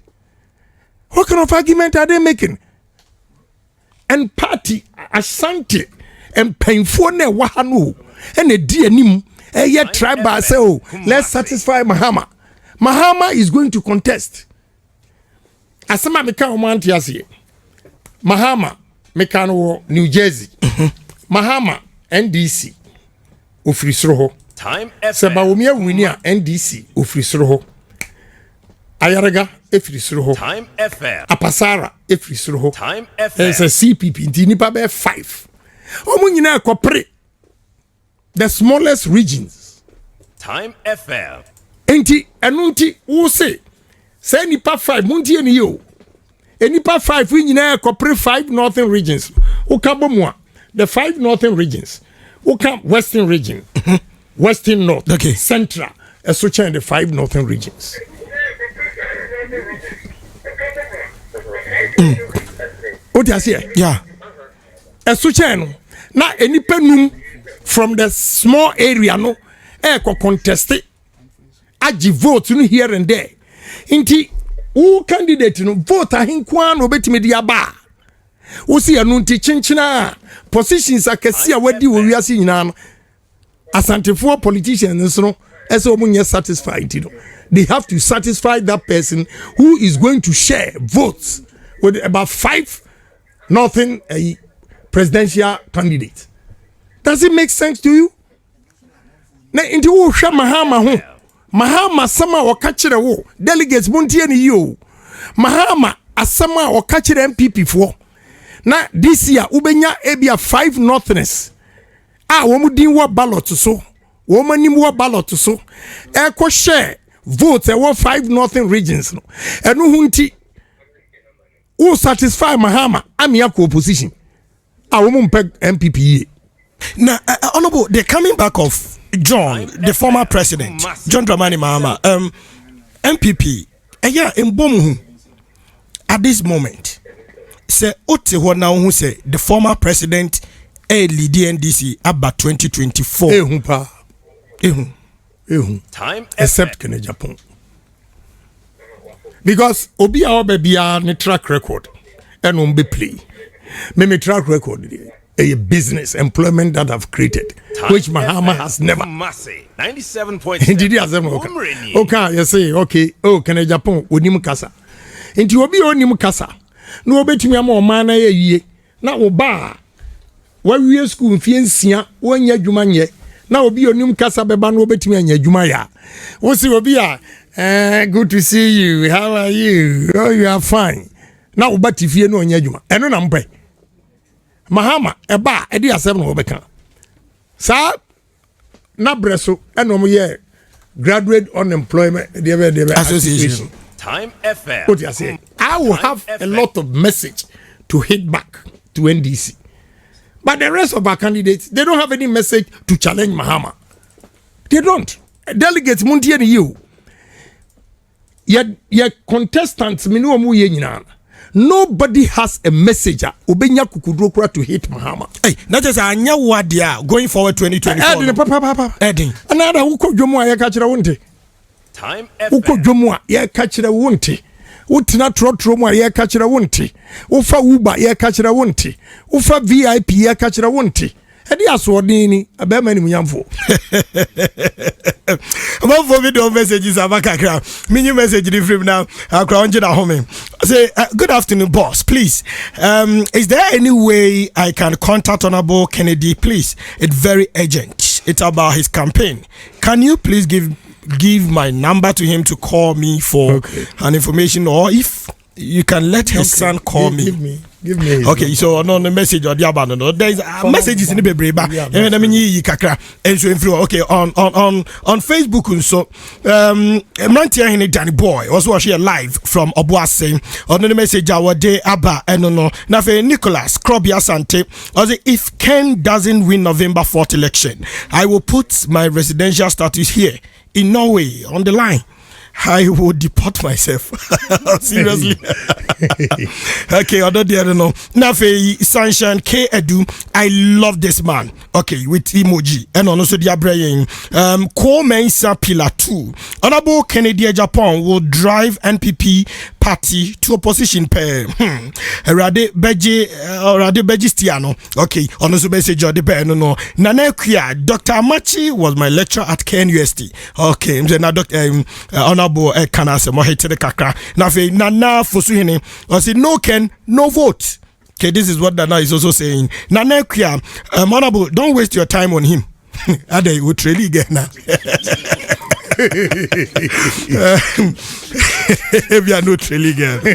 What kind of argument are they making? And party asante and painful ne wahanu and a dear nim a yet tribal say oh let's satisfy Mahama is going to contest. Asama meka omanti asiye Mahama meka no New Jersey Mahama NDC ofiri soro ho seba omia wini a NDC ofiri soro ho Ayaraga efiri soro ho Apasara efiri soro ho it's a CPP nti nipa be 5 omu nyina ekopre the smallest regions Time FM enti enu nti wo se say nipa 5 muntie ni yo enipa 5 we nyina ekopre 5 northern regions ukabomwa the 5 northern regions ukam western region western north okay. Central so change the 5 northern regions. What you say? Yeah. So change na enipa num from the small area no contest agi vote no here and there inti who candidate no vote ahinkwa no betime dia ba wo see anu nti chinchina positions akasi a wadi wo wiase nyina no asantefo politicians no eso munye satisfied you know. They have to satisfy that person who is going to share votes with about 5 northern presidential candidates. Does it make sense to you? Na inti wo hwa mahama ho Mahama sama wakachire wo delegates muntie ni yo Mahama asama wakachire MPP fo na this year ubenya ebia 5 northerners womu din wo ballot so womu nim wo ballot so eko share vote wo 5 northern regions no enu hunti who satisfy Mahama amia ko opposition womu mpe MPP ye. Now honorable they're coming back of John, the former president, John Dramani Mahama, MPP, in Bomu at this moment, say Ote now who say the former president lead the NDC about 2024. Time except Kenya Japan. Because Obi our baby ne track record and be play. Me track record a business employment that I've created, which Mahama has never. KUMASI 97.7. Did you say okay? You say okay. Oh, can I Japan? Onim kasa. Inti obi onim kasa. No obetumi ama man na ye. Na oba. Wa wie school mfie nsia wonya adwuma nye. Na obi onim kasa beba no obetumi anya adwuma ya. Wo si obi a good to see you. How are you? Oh, you are fine. Na oba tifie no onya adwuma. Eno na mpe. Mahama eba edi asem no obeka. Sa na breso eno mo ye graduate unemployment the association. Time FM. What you say? I will have a lot of message to hit back to NDC. But the rest of our candidates, they don't have any message to challenge Mahama. They don't. Delegates muntie ni you. Ye contestants minu mu ye nyina. Nobody has a message obenya kukudro kura to hit Mahama. Hey, not just anya wadia going forward 2024. Edin papa. Edin. Another uko dwomu a ye ka kire wonte. Time Uko FM. dwomu a ye ka kire wonte. Utina trotro mu a ye ka kire wonte. Ufa Uber ye ka kire wonte. Ufa VIP ye ka kire wonte. Edi asodin ni abema ni munyamfo. About for video messages abakakra. Mini message different now. Akra onje na home. Say good afternoon boss, please. Is there any way I can contact Honorable Kennedy, please? It's very urgent. It's about his campaign. Can you please give my number to him to call me for an information, or if you can let his son call me. Give me. Okay, so on the message or the abandon. There's messages in the baby, and I mean you kakra and so influ. Okay, on Facebook and so Mantia in Danny Boy also watch here live from Obuase on the message our day Abba and no Nafe Nicholas Krobia Sante. Also, if Ken doesn't win November 4th election, I will put my residential status here in Norway on the line. I will deport myself. Seriously. Okay, I don't know. Nafe Sunshine K Edu. I love this man. Okay, with emoji. And also the Abraying. Mensa Pillar 2. Honorable Kennedy Japan will drive NPP party to opposition pair. Rade Beji Stiano. Okay, on the message of the pair. No. Nanekia, Dr. Amachi was my lecturer at KNUST. Okay, I'm Dr. Honorable Kanase Mohete Kakra. Nafe Nana Fosuhine. I said no Ken, no vote. Okay, this is what Nana is also saying. Nanekia, Honorable, don't waste your time on him. Ade would really get now. We are not really good.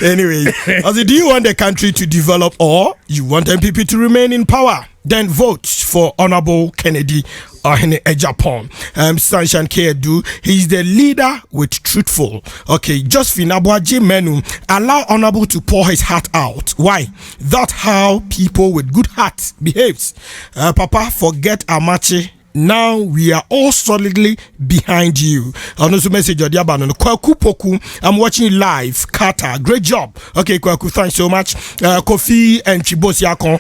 Anyway, I said, do you want the country to develop or you want MPP to remain in power? Then vote for Honorable Kennedy OHENE Agyaponge. Sunshine Kedu, he's the leader with truthful. Okay, just Finabwaji Menu, allow Honorable to pour his heart out. Why? That's how people with good hearts behaves. Papa, forget Amache. Now we are all solidly behind you. Also message Kwaku Poku, I'm watching you live. Carter, great job. Okay, Kwaku, thanks so much. Kofi and Chibosiakon.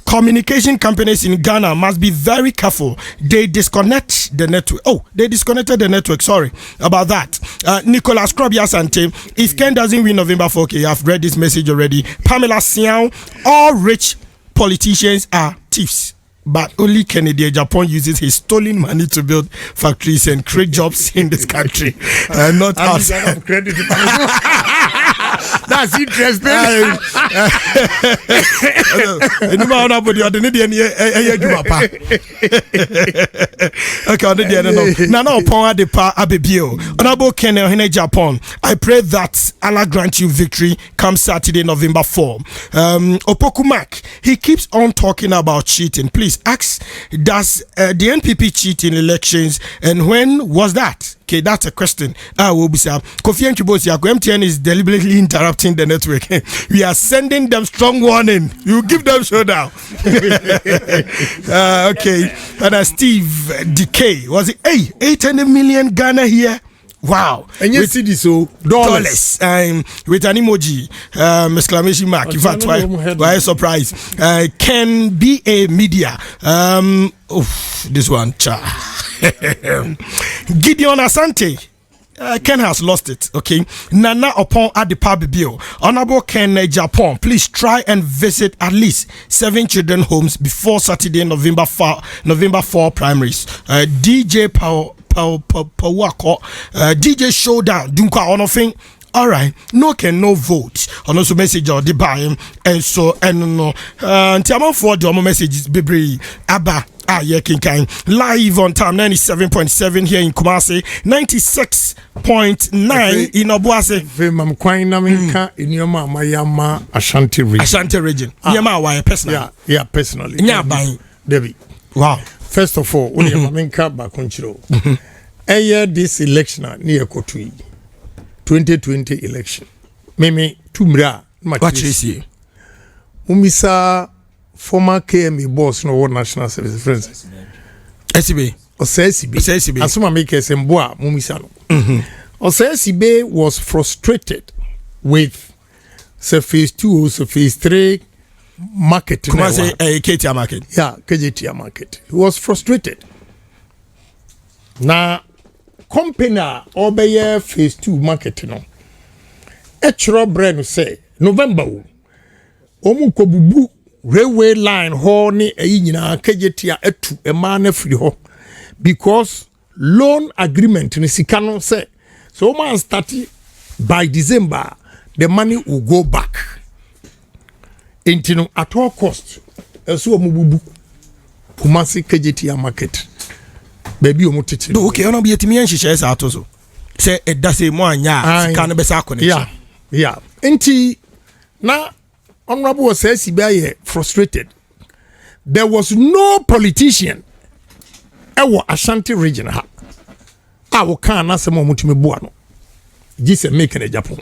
Communication companies in Ghana must be very careful. They disconnect the network. Oh, they disconnected the network. Sorry about that. Nicolas Krobia Sante. If Ken doesn't win November 4th, I've read this message already. Pamela Siao, all rich politicians are thieves. But only Kennedy Japan uses his stolen money to build factories and create jobs in this country. Not us. That's interesting. I pray that Allah grant you victory come Saturday, November 4. Opokumak, he keeps on talking about cheating. Please ask, does the NPP cheat in elections, and when was that? Okay, that's a question. Kofi and MTN is deliberately interrupting the network. We are sending them strong warning. You give them showdown. Okay, and Steve Decay was it? Hey, 800 million Ghana here. Wow. And you see this so dollars with an emoji exclamation mark. In fact, why surprise? Can be a media. This one cha. Gideon Asante. Ken has lost it. Okay, Nana upon Adepa Bill. Honorable Ken Japan, please try and visit at least 7 children homes before Saturday, November 4 primaries. DJ Pawako, DJ Showdown. Dunka Onofing. All right, no can no vote. On also message or the buy him and so and no. Tiamon for the messages Bibri Abba. Yeah, Kinkain live on time 97.7 here in Kumasi, 96.9 in Obuase. Vemam Quina Minka in your mama Yama Ashanti region. Ashanti region. Yama, why personally? Yeah, personally. Yeah, buying Debbie. Wow. First of all, when you Minka Bakunchiro, a year this election near Kotui 2020 election. Meme Tumra, what you see? Umisa. Former KME boss no World National Service friends. SCB. SCB. Asuma make Semboa Mumisano. SCB was frustrated with phase 2, phase 3 market. KUMASI KTR market. Yeah, KJTR market. He was frustrated. Na company obeye phase 2 market no. Echro brand say November omu kobubu railway line ho ni eyi nyina kejetia etu ema na firi ho because loan agreement ni sika no say so man start by December the money will go back into at all cost eso omububu Kumasi kejetia market baby omutiti okay ona bi etimi enhihye sa ato so say edase mo anya sika no be sa connection yeah enti na Honorable was SCB frustrated. There was no politician ever Ashanti region ha. Awo kan na sema mutumi bua no. Gise making a Japan.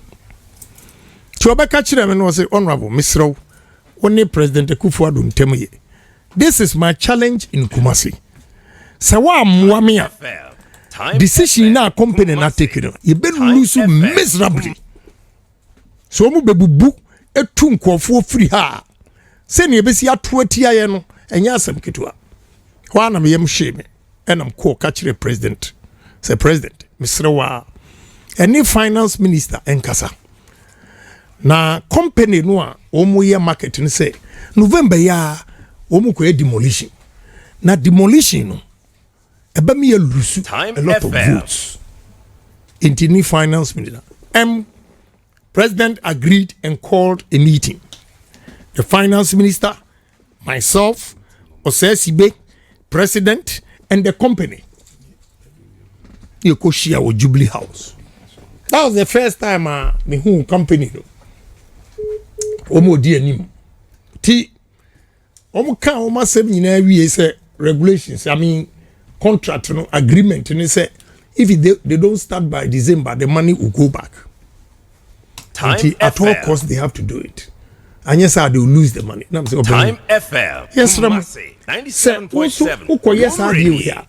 Chobeka chire me no say Honorable Misro, only President Akufo-Addo ntemu ye. This is my challenge in Kumasi. Sawa mwamia. Decision na company na take no. You be lose miserably. So mu bebubu etu nkofo free ha se ne ebesi atoatia ye no enya asem ketua ho na me yem hye me enam ko ka kire president say president misrewa any finance minister enkasa na company no a omo ye market ni say November ya omo ko demolition na demolition no eba me ye lose a lot of votes into ni finance minister President agreed and called a meeting. The finance minister, myself, Osesibe, president, and the company. You could share with Jubilee House. That was the first time the whole company. Omo di anim. Ti omo kan omo save nyina wie say regulations. I mean contract no agreement and say if they don't start by December, the money will go back. At all costs they have to do it. And yes, they will lose the money. Time FM. Yes, 97.7. Yes,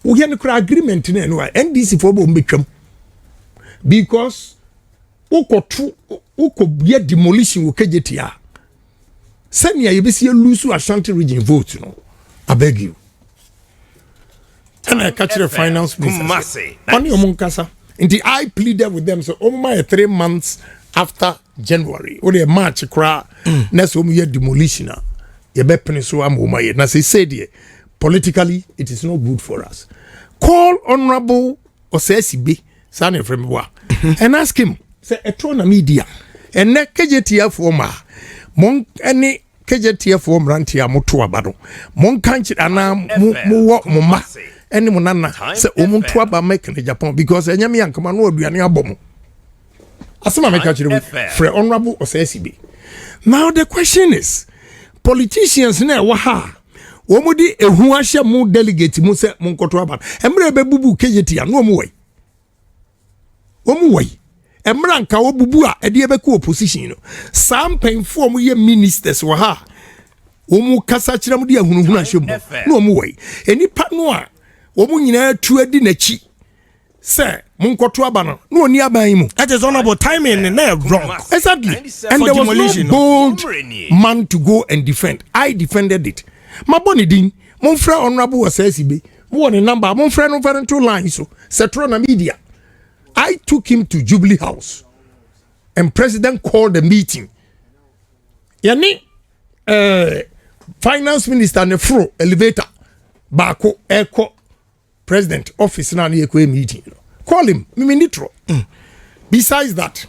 we have an agreement NDC for Bombicum. Because uko be demolition will KJTR. Send ya you lose to Ashanti region vote, you know. I beg you. And I catch the finance minister. Only Omunkasa. Until I pleaded with them, so over my 3 months after January, or the March cry, next year demolition, you be so am na say politically it is not good for us. Call Honorable Osesibe Sane Fremwa and ask him, say etrona media and ne KJTF former mon any KJTF form rantia moto abado mon kanchi ana mo ma any monana say omuntu aba make in Japan because enyame yankama no aduane abom. Asema make actually for Honorable Osesibe. Now the question is, politicians na wa ha omudi ehu ahye mu delegate mu se mu nkoto aba emre bebubu KJT anu omu wai emra nka obubu a ede ebeka opposition no sam penfo mu ye ministers wa ha omu kasa kira mu de ahunu ahye mu no omu wai enipa no a omu nyina tu adi nachi say munkoto abano no oni aban mu that is honorable timing and wrong exactly and there was no bold man to go and defend. I defended it. My boni din mon frère Honorable Osesibe mo won number mon frère no very two lines so setro na media I took him to Jubilee House and president called the meeting. Yani finance minister ne fro elevator bako echo president office na ne ekwe meeting. Call him, me nitro. Besides that,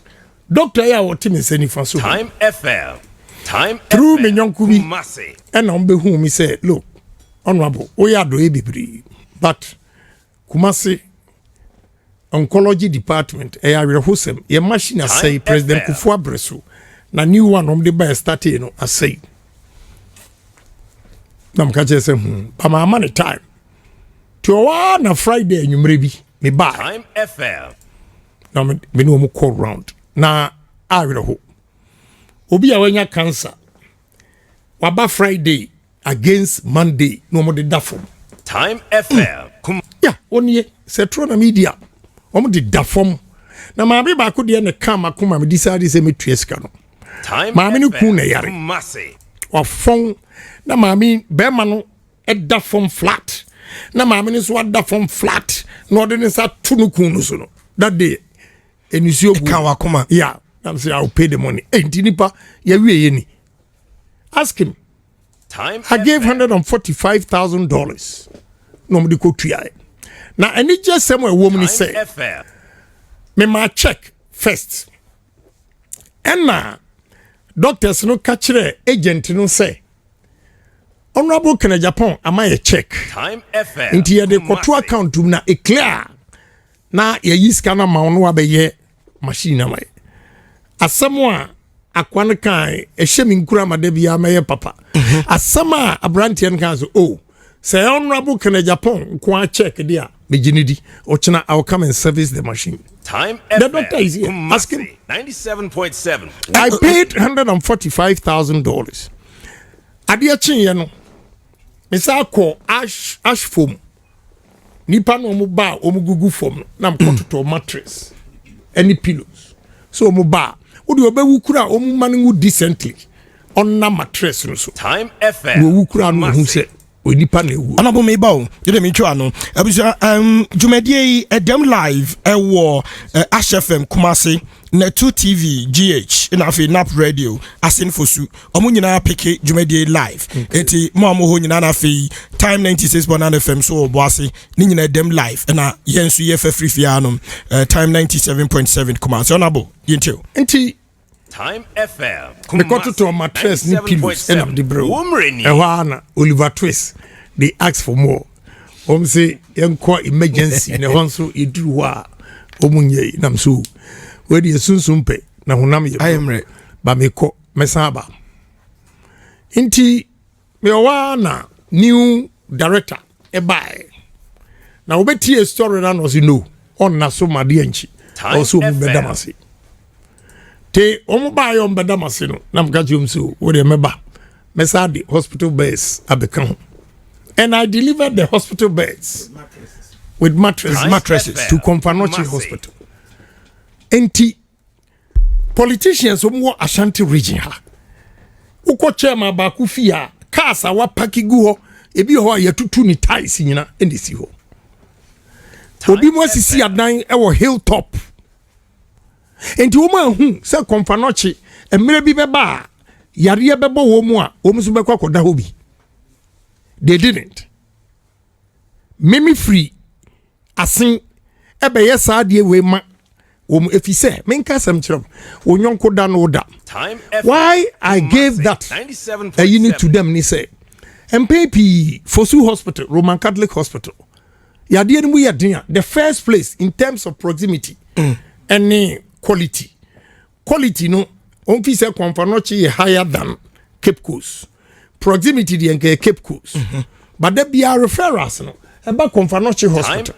Dr. Ya wotimi seni fanso. Time FM. Time Through FM. me nyonkubi. Kumasi. And on whom he said, look, honorable, we are do ebibri, but Kumasi oncology department, area husem, your machine as say President Kufuor Bresu, na new one on the by starting, you know, as say. Nam kaje se but my money time. To one Friday, you maybe me buy. Time FM. Now me no more call round. Na I will hope. Obi awenya cancer. Waba Friday against Monday no more the dafom. Time FM. Yeah, onye setro na media. Omo the dafom. Na maabi ba ko de na kama kuma me decide say me tueska no. Time Maami no kun na yare. Kumasi. Ofon na maami be ma no e dafom flat. Na maami no so dafom flat. No de ne sa tunu kun no so no. That day enisi ogu. Kan wakoma. Yeah, I'm say I'll pay the money. Enti nipa ya wie ye ni. Ask him. Time I gave $145,000. No me ko tuya. Na any just somewhere woman say. FM. Me ma check first. Enna doctors no catch agent no say. Honorable KUMASI Japan am I a check. Time FM. Inti ye de koto account na e clear. Na ye yi scanner ma ono abeye machine na mai. Asamwa akwan kan ehye mi nkura madabia meye papa. Asama abrantian kan so oh say honorable KUMASI Japan kwa check dia me ginidi ochina I will come and service the machine. Time The FM. doctor is here. Ask him. 97.7. I paid $145,000. Adia chin no. Me say call ash foam. Nipa no mo ba o mo gugu foam na mo to mattress. Any pillows. So mo ba wo de obawu kura o mo manu decently on na mattress no so. Time FM. Wo kura no hu se onipa na ewu. Anabo me ba o de me twa no abusa dwumadie edem live ewo Ash FM Kumasi na 2 TV GH in afi nap radio asin fosu omo nyina peke dwumadie live enti mo ho nyina na afi time 96.9 FM so oboase ni nyina edem live na yensu ye fa free fianom time 97.7 Kumasi onabo yentio Enti Time FM. me got to mattress ni pillows and of the bro. Umreni. Ewana Oliver Twist. They ask for more. Say yanko emergency ne honso eduru wa omunye nam so we de sunsumpe na honam ye. I am ready. Ba me ko mesaba. Inti me wana new director e buy. Na obeti a story na no no on na so made anchi. Also me bedamase. Te omo ba yo bedamase no na mka jom so we de meba. Mesa the hospital beds abeka. And I delivered the hospital beds with mattresses to Komfanochi Hospital. Enti politicians omo Ashanti region ha. Uko chairman ba ku fia kasa wa pakigu ho ebi ho yatutu ni ties nyina endisi ho. Obi mo sisi adan e wo hilltop. Enti wo ma hu se Komfanochi emre bi beba yare bebo wo mu a wo musu bekwa koda ho bi. They didn't. Mimi free asin ebe yesa de we ma wo mu efise menka sam kire wo nyonko da no da. Why I gave that a unit to them ni say MPP Fosu Hospital, Roman Catholic Hospital. Ya de mu ya den the first place in terms of proximity and quality. Quality no on fi say Komfanochi higher than Cape Coast. Proximity the Cape Coast. But there be a referrals no about Komfanochi Hospital.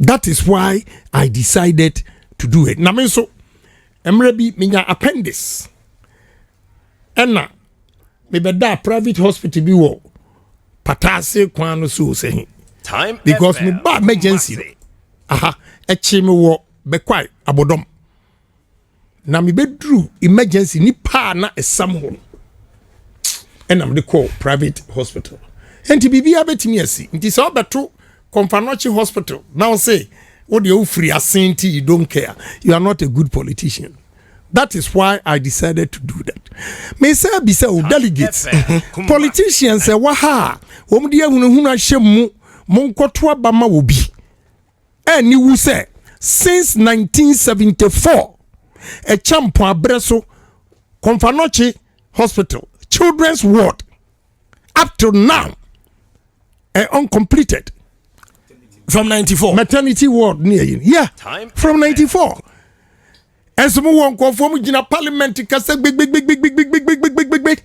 That is why I decided to do it. Na me so emre bi minya appendix. Enna me beda private hospital bi wo patase kwan no so say. Because me ba emergency. Aha, echi me wo be kwai abodom. Na me bedru emergency ni pa na esam ho. And I'm the call private hospital. And to be a bit me see. It is all but true Komfanochi Hospital. Now say what you free asinti, you don't care. You are not a good politician. That is why I decided to do that. Me say be say delegates, politicians say waha, wom dia hunu ahyem mo nkoto abama wo bi. Eni wu say since 1974 a champion abreso Konfanochi Hospital Children's Ward up to now uncompleted. From 94 maternity ward near you. Yeah. From 94. And some one call for me in parliament to cast big.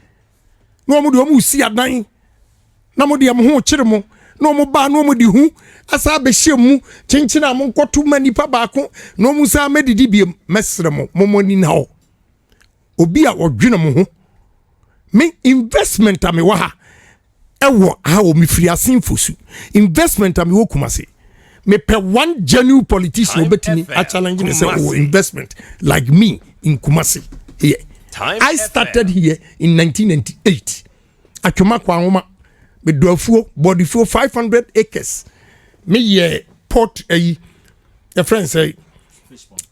No more do see at nine. No more the amu chirmo. No more bar, no more the who. As I be shemu, changing among got too many pabako. No musa made the DB mesremo, momoni now. Obia or Junamo. Me investment amewaha. Ewo how me free asin fosu. Investment ami wo Kumasi. Me per one genuine politician obetimi a challenge me say investment like me in Kumasi here. I started here in 1998. Atwoma kwa nwoma me doafuo body for 500 acres. Me ye port your friends say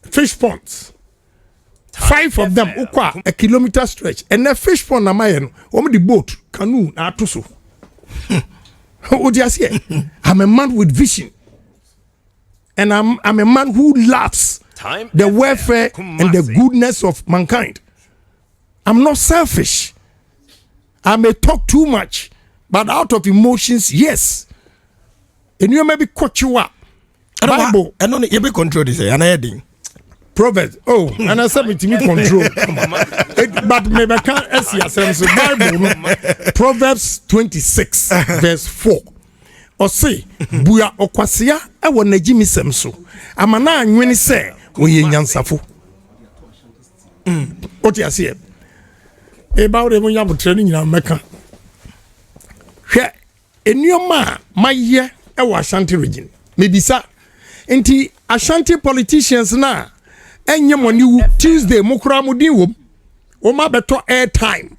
fish ponds. 5 of them ukwa a kilometer stretch and the fish pond na mayen o the boat canoe na atoso. What do you say? I'm a man with vision. And I'm a man who loves the welfare and the goodness of mankind. I'm not selfish. I may talk too much, but out of emotions, yes. And you maybe cut you up. Bible. I don't you be control this and I heading. Proverbs. Oh, and I said me to me control. But maybe I can't see yourself. Bible. Proverbs 26 verse 4. Or say, Buya okwasia e wo na jimi sem so. Amana anwene se wo ye nyansafo. What you say? E ba wo mo nyam training nyina meka. Hwe enioma maye e wo Ashanti region. Mebisa enti Ashanti politicians na enye moniwu Tuesday mokura mudin wom. Wo ma beto airtime.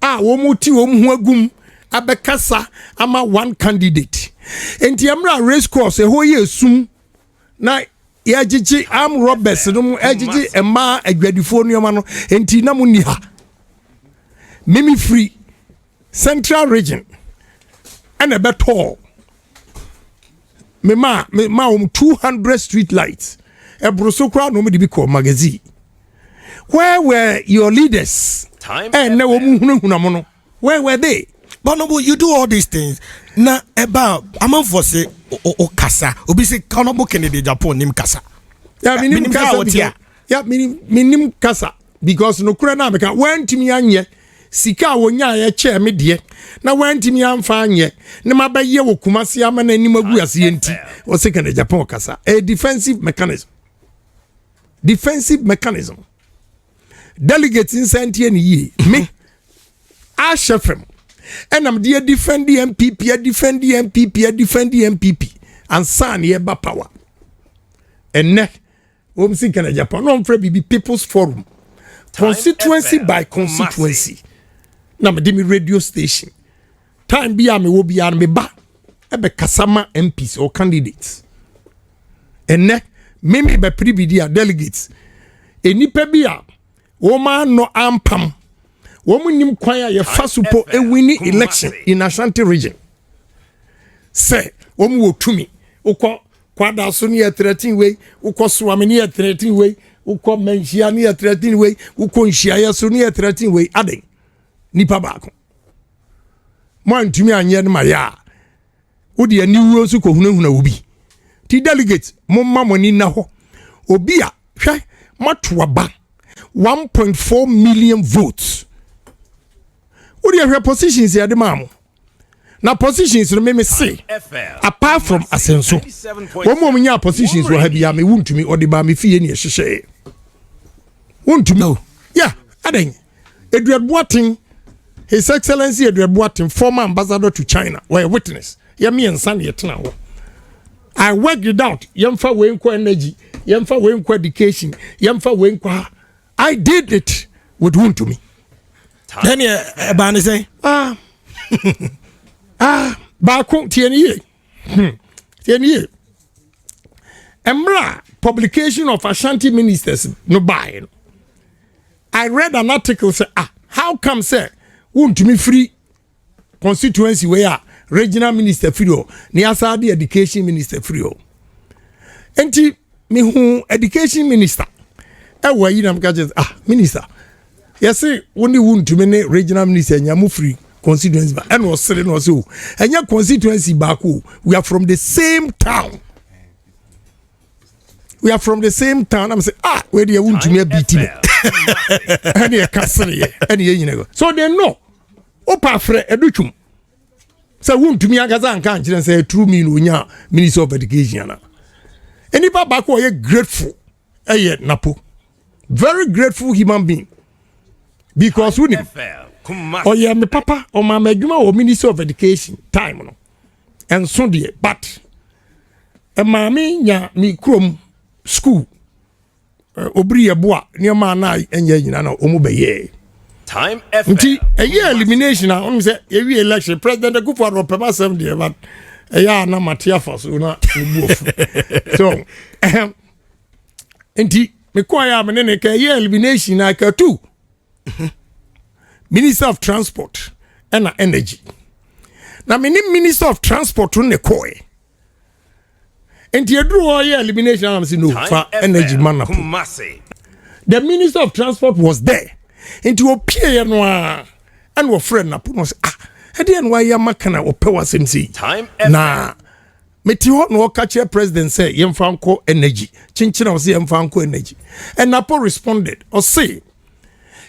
Wo mu ti wo mu agum abekasa ama one candidate. Enti amra race course e ho ye sum na yagigi am robbers no mu agigi ema agwadifo no no enti na mu ni ha. Mimi free Central region and a beto me ma 200 street lights. E broso kra no me di call magazine. Where were your leaders? And na wo mu hunu no. Where were they? But no, you do all these things. Na about I'm for say o kasa. Obi say Honorable Kennedy Japan nim kasa. Yeah, minim kasa. Yeah, minim kasa because no kura na beka wantimi anye sika wonya ye che me de na wantimi amfa anye ne mabaye wo Kumasi ama na anim agu ase enti o say Kennedy Japan kasa. A defensive mechanism. Delegates in Santiago ye me Ashefem. And I'm there defend the MPP, and son yeba power. And neck, whom see can Japan on be People's Forum, constituency by constituency. Now, my radio station. Time be me will be me ba. Ebe Kasama MPs or candidates. And neck, mimi be prividia delegates. Eni pebia, woman no ampam. Woman nim kwaya ye fasupo e winning election in Ashanti region. Say, woman wo tumi. Uko kwada so ni 13 way, uko swami ni 13 way, uko menhia ni 13 way, uko nhia ya so ni 13 way. Aden. Nipa baako. Mo ntumi anye na ya. Odi ani wo so ko hunahuna obi. Ti delegate mo mamoni na ho. Obi a hwe matoa ba 1.4 million votes. What do you have positions here, the mamo? Now, positions me say, apart from Asenso, one more many positions will have me wound to me or the Bami fee any share. Want to know? Yeah, adding Edward Boating, His Excellency Edward Boating, former ambassador to China, were a witness. Yeah, me and Sandy at now. I worked it out. Yamfa Wenko energy, Yamfa Wenko education, Yamfa Wenko. I did it with wound to me. Then Bani say, Bakon 10 years. 10 years. emra publication of Ashanti ministers no buy. I read an article say how come say won't me free constituency where regional minister free o ni asade education minister free o. Enti me hu education minister e wa yi nam ka just minister yes woni won't me regional minister nyamu free constituency ba and was selling was so and your constituency back we are from the same town. We are from the same town. I'm saying, where do you want to me beat me? And you castle here, and you so they know. Opa fre educhum. So want to me agazan can't say true me no Minister of Education. Anybody back who grateful. Napo. Very grateful human being. Because we oh yeah, my papa or my medjuma or Minister of Education time no. And so dear, but a mammy nya me chrome school obri eboa nioma na enye nyina na omubeye Time FM nti eye elimination a on say ewi election president Akufo-Addo pema sem de but eya na matia faso na obuofu so nti me kwa ya me ne ka eye elimination na ka tu Minister of Transport and Energy na me ni Minister of Transport ne koe. And you drew all your elimination. I'm saying no for energy man. KUMASI. The Minister of Transport was there. And to appear and were friend Napo say I didn't why your makana or power SMC. Time na Meteo no catch president say Yemfanko energy. Chinchina was Yemfanko energy. And Napo responded or say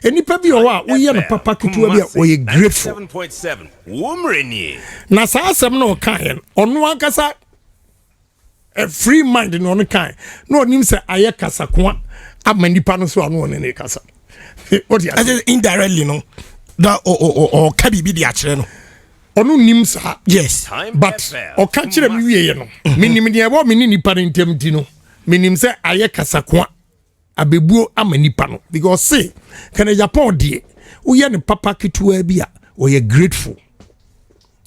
any pebi owa we hear no papa kitu bia we grateful. 7.7 Womreni. Na sa asem no kan ono ankasa a free mind in on kind. No name say aye kasa kwa amanipa no so anu ne kasa. What you say indirectly no. Da or kabi bi di akere no. Onu nim sa yes. But o ka kire mi wiye no. Minim de ebo mi ni nipa ntem ti no. Minim say aye kasa kwa abebuo amanipa no because say kana Japan die wo ye ne papa kitua bia o ye grateful.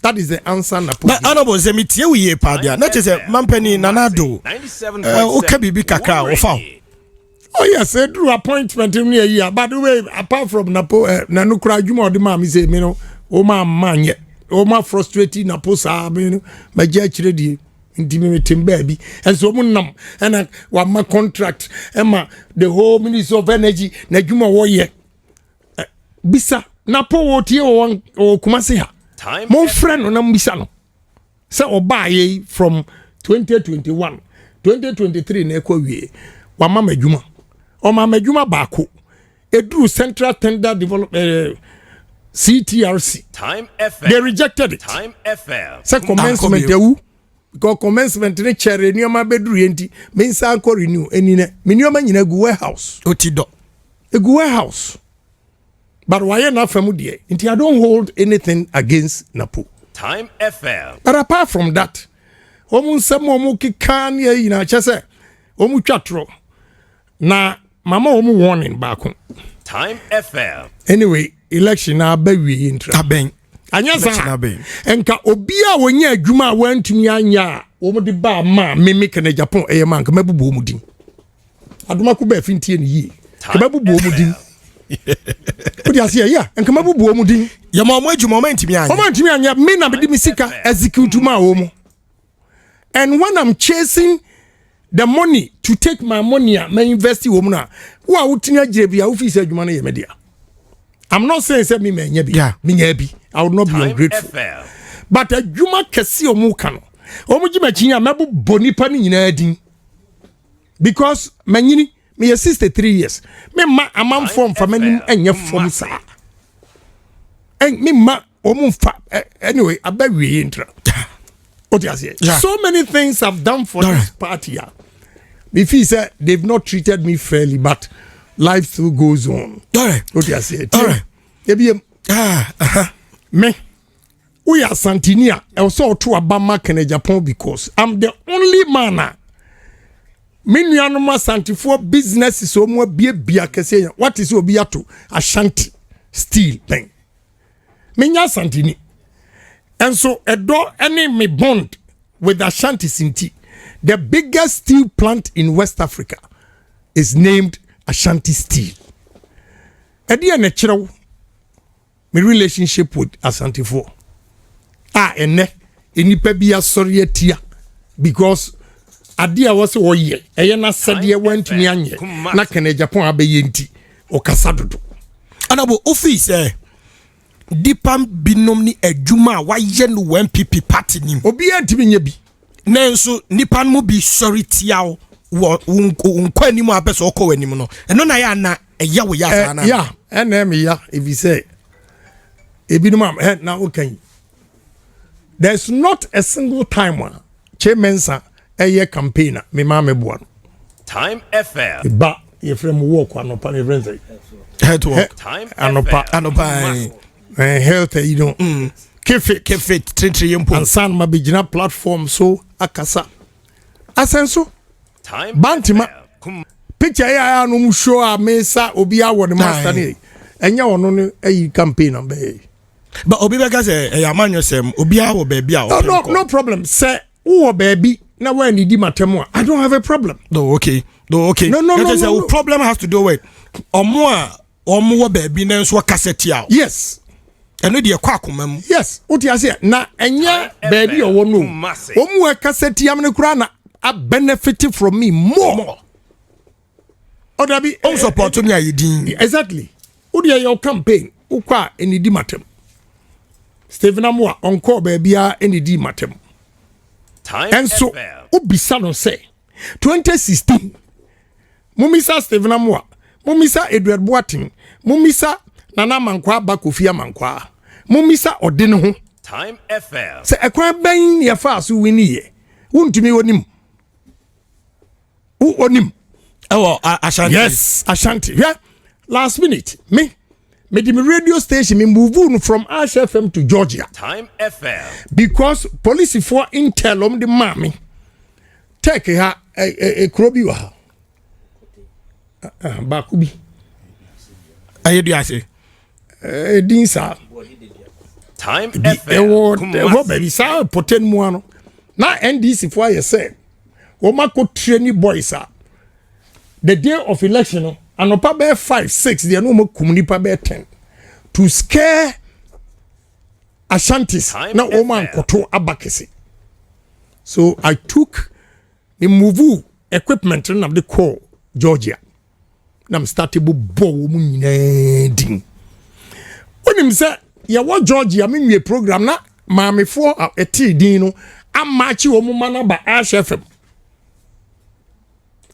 That is the answer na put. But honorable Zemitie we ye padia. Not just a mampeni nanado. 97.7. Okay, bibi kaka ofa. Oh yes, drew appointment in here. By the way, apart from Napo, Nanukra Juma the mammy say, you know, oh my man, oh my frustrating Napo sa, you know, my judge ready. Intimidating baby, and so on. And one my contract, Emma, the whole Minister of Energy, Najuma Warrior Bisa Napo or Kumasi. Mon friend on Ambisano. So obaye from 2021, 2023 neko wie. Wa mama Juma. O mama Juma bako. Edru Central Tender Development CTRC. Time FM. They rejected it. Time FM. Say commencement ewu. Because commencement ne chere ni ma bedru enti. Me nsa anko renew enine. Me ni o ma nyina gu warehouse. Otido. Egu warehouse. But why not familiar? Until I don't hold anything against Napo. Time FM. But apart from that, omu semo omu kikan ye ina chese omu chatro na mama omu warning back. Time FM. Anyway, election na abewi intra. Aben. Anya sa. Enka obia wonye adwuma wantumi anya omu de ba ma meme kana Japan eyema nka mabubu omu din. Aduma ko ba fintie ne yi. Ka mabubu omu din. What you say? Yeah, and come up with Womudin. Your mom, wait, you moment to me. Moment to me, and your men are the Missika execute my home. And when I'm chasing the money to take my money, my invest woman, who are out in a JB, office of money media. I'm not saying me, yeah, me, I would not be ungrateful. But a Juma Cassio Mukano, Omujimachina, Mabu Bonipani in Edin. Because Manini. Me a 63 years. Me ma a man from family and your from sa. And me ma anyway, I bet we intra. What you say? So many things I've done for this party. If he said they've not treated me fairly, but life still goes on. What you say? Me. We are Santinia. Also to Abama Kene Japan because I'm the only man. Minuanoma santifo business is so more bia kese. What is obiato? Ashanti steel thing. Minya santini. And so a door any me bond with Ashanti Sinti. the biggest steel plant in West Africa is named Ashanti Steel. Edia ne chiro my relationship with Ashanti 4. Ene enipa bi asori atia because adia was oye eye na sede wantumi anye na kene Japan abeye nti o kasa dodo. Anabo office Dipam binom ni adwuma waye no MPP party nim. Obi antimi nya bi. Nanso nipa no bi sorry tiawo wo nkwa anim abeso okọ anim no. Eno na ya na eya wo ya sana. Yeah, ene me ya if you say ebinom am na okan. There's not a single time one Chemensa a campaigner me mama buan. Time FM. Ba ye frame walk anopa ne friends. Head work. Time anopa health you know. Kefe three and san mabijina platform so akasa. Asenso Time Bantima picture ya no show a mesa obi awo the master ni. Enya ono no ayi campaign am be. But obi beka say yamanyo sem obi awo baby a. No problem. Say who baby na when you di matemo I don't have a problem. No okay. No. Problem has to do with omo baby na nso cassette out. Yes. Eno de kwa akomam. Yes. What you say na enya baby owo no. Omo cassette am ne kura na a benefit from me more. Odabi on support me ayidin. Exactly. Odi your campaign ukwa eni di matem. Stephen Amwa onko baby a eni di matem. And so ubisa no say 2016 Mumisa Stephen Amwa, Mumisa Edward Boating, Mumisa Nana Mankwa Bakufia Mankwa, Mumisa Odino. Time FM. Say ekwa ben ya fa so wini ye. Wuntumi onim. Who onim? Oh, Ashanti. Yes, Ashanti. Yeah. Last minute, me the radio station me move from Ash FM to Georgia. Time FM. Because police for intel the mommy take her a krobi wa bakubi ayedu ase dinsa Time FM. What baby sa poten mu ano na NDC for you say o mako train boys the day of election and opa be 5 6 they no mo kumnipa be 10 to scare Ashantis na o man koto abakese. So I took the move equipment and of the call Georgia. Nam started bo mu nyina din. When him say ya wa Georgia me nwe program na maame for a din no amachi o mu mana ba HFM.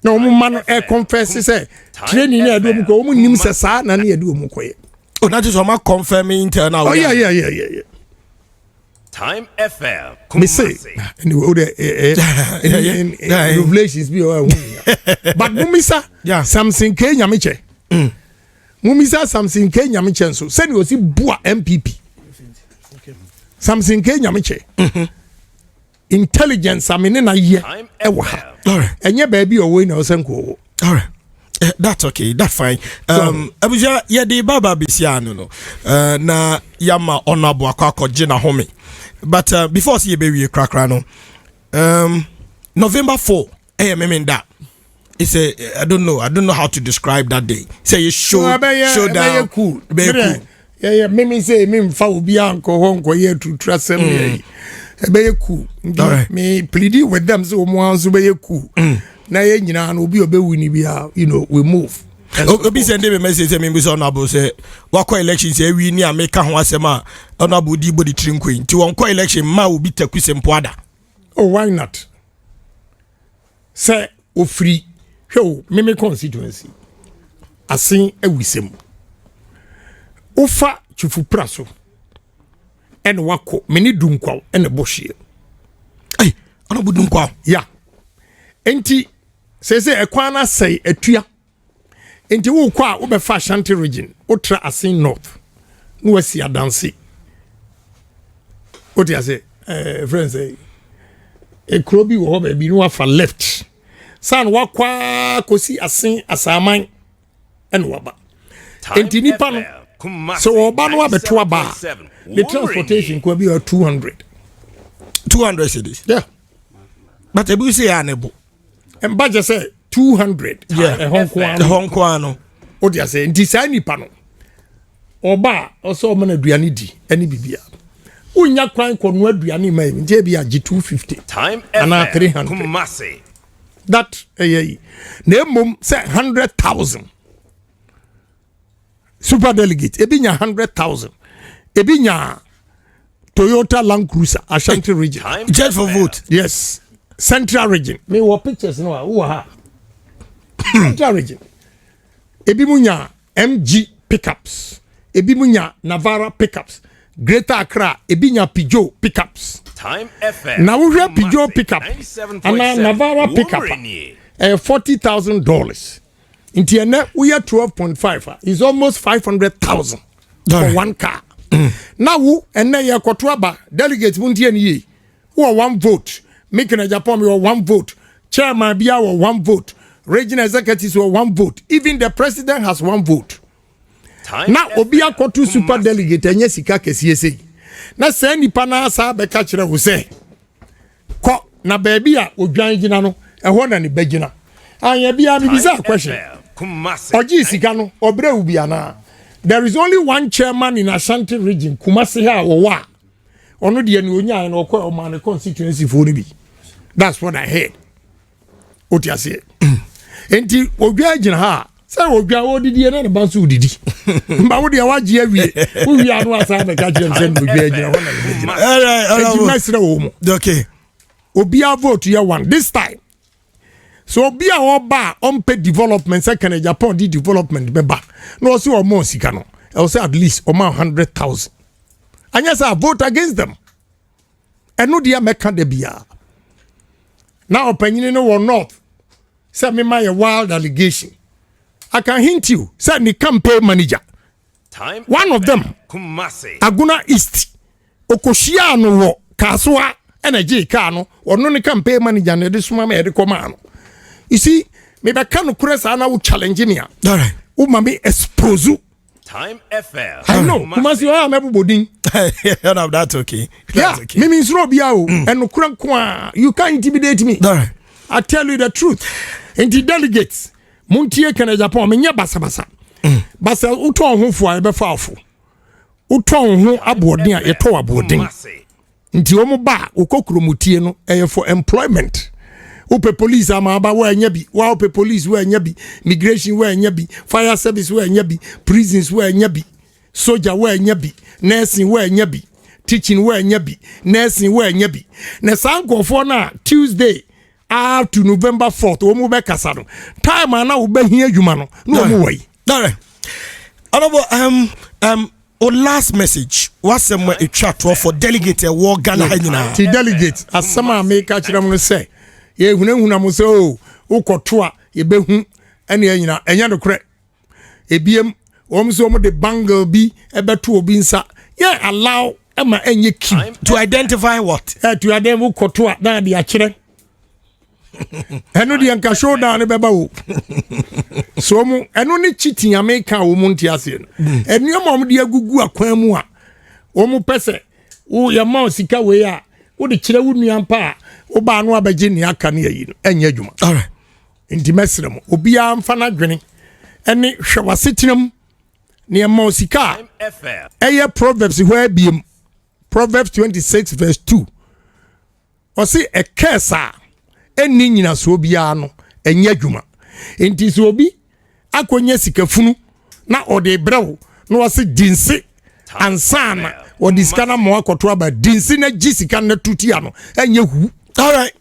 Na o mu mana e confess say training na do mu ko o mu nim se sa na na do mu koye. Oh, that is what confirming internal. Oh yeah. Time FM. Me say anyway, revelations be but mumisa something Kenya meche. Mumisa something Kenya meche so send you see bua MPP. Something Kenya meche. Intelligence amene na ye ewa. All right. Enye baby owo na osenko. All right. That's okay. That's fine. Abuja ye de baba bisiano no. Na yama honorable akwa jina home. But before see be crack no. November 4 that. It's a I don't know how to describe that day. Say you showdown. Cool. Yeah. Me say me fa obi anko honko here to trust them. Be cool. Me plead with them so mo so be cool. Na ye nyina na obi obewini bia we move. Obi send me message me be honorable say wakọ elections e wi ni ameka ho asema honorable di body trinkwe nti won ko election ma obi takusempo ada. Oh, why not? Say ofri hwe me constituency asin awisem ofa chufu praso en wako meni dunkwa en bohye ai honorable dunkwa ya enti say ekwan na say atua enti wo kwa wo be fa Ashanti region otra asin north no wasi adanse what you say friends say e krobi wo be bi no afa left san wakwa kosi asin asaman en waba enti nipa no so oba no abeto aba the transportation could be 200 cities. Yeah. but ebi say anebo and budget say 200 yeah Hong Kong o dia say nti say nipa no oba oso mo na aduane di ani bibia unya kwan kono aduane mai nti e bia 250 Time ana FM 300 Kumasi. that na mum say 100,000 super delegate ebinya 100,000 ebinya Toyota Land Cruiser Ashanti region Time just for FM. vote yes central region me wo pictures no wo ha central region ebimunya MG pickups ebimunya Navara pickups Greater Accra ebinya Peugeot pickups Time FM. na wo hwe Kumasi, Peugeot pickup 97.7. ana Navara pickup Warrenye. $40,000 inti ene we 12.5 is almost 500,000 for one car now wo ene ye koto aba delegate muntie ene ye wo 1 vote making a Japan we 1 vote chairman bia we 1 vote regional executives we 1 vote even the president has 1 vote Time na obi FM. akoto super Kumasi. delegate enye sika kesiye sei na say nipa na asa be ka kire wo say ko na baabi a odwan gina no ehwo na ne bagina anya bia mi bisa Time question FM. Kumasi. oji sika no obre ubi ana there is only one chairman in Ashanti region Kumasi ha wo wa ono de ni onya na okọ o man constituency for ni bi that's what I heard oti ase enti odwa gina ha say odwa odidi na ne banso odidi mba wo de waje awie wo wi anu asa be ka kire sen odwa gina ho na ne gina all right enti mesre wo mu okay obi a vote ye one this time so obi a oba on pay development second Japan di development be ba no so o mo sika no I will say at least o ma 100,000 and yes I vote against them and no dia meka de bia now opinion no north say me my wild allegation I can hint you say the campaign manager Time one of FM. them Kumasi. Aguna East okoshia no wo kaswa energy car no ono ne campaign manager na de suma me de koma no you see me be kan kuresa na wo challenge me all right wo ma me expose Time FM. I know Kumasi o am ebodin yeah that's okay yeah that's okay me means no bia o eno kura kwa you can't intimidate me all right I tell you the truth and the delegates muntie kan Japan me nya basa basa uto ho fo a be fa afo uto ho abodin a yeto abodin Kumasi. nti wo ba okokromutie no for employment upe police ama ba wa anya bi wa upe police wa anya bi migration wa anya bi fire service wa anya bi prisons wa anya bi soldier wa anya bi nursing wa anya bi teaching wa anya bi nursing wa anya bi na sankofo na Tuesday up to November 4th wo mu be kasa no time ana wo be hia adwuma no no mo wai all right honorable last message what's some a chat for delegate war Ghana hanyina ti delegate asama me ka kire mo say ye hunahuna mo say o ukoto a ye behu ene anyina enya no kre ebiem wom so mo de bangle bi ebeto obi nsa ye allow ema enye keep to identify what to adem ukoto a na de akire eno de anka showdown beba wo so mo eno ne cheating America wo mo ntiase no eno mo de agugu akwan mu a wo mo pese wo ya ma sika we a wo de kire wo nuampa a wo ba no abaje ni aka ne yi no enye adwuma all right nti mesrem obi a mfa na dwene ene hwewasetinam ne ma sika Time FM. eye proverbs where biem Proverbs 26 verse 2 o say a kesa eni nyina so bia no enye adwuma nti so obi akonya sikafunu na ode brew na o say dinse ansana odi sika na mo akoto aba dinse na gi sika na tutia no enye hu all right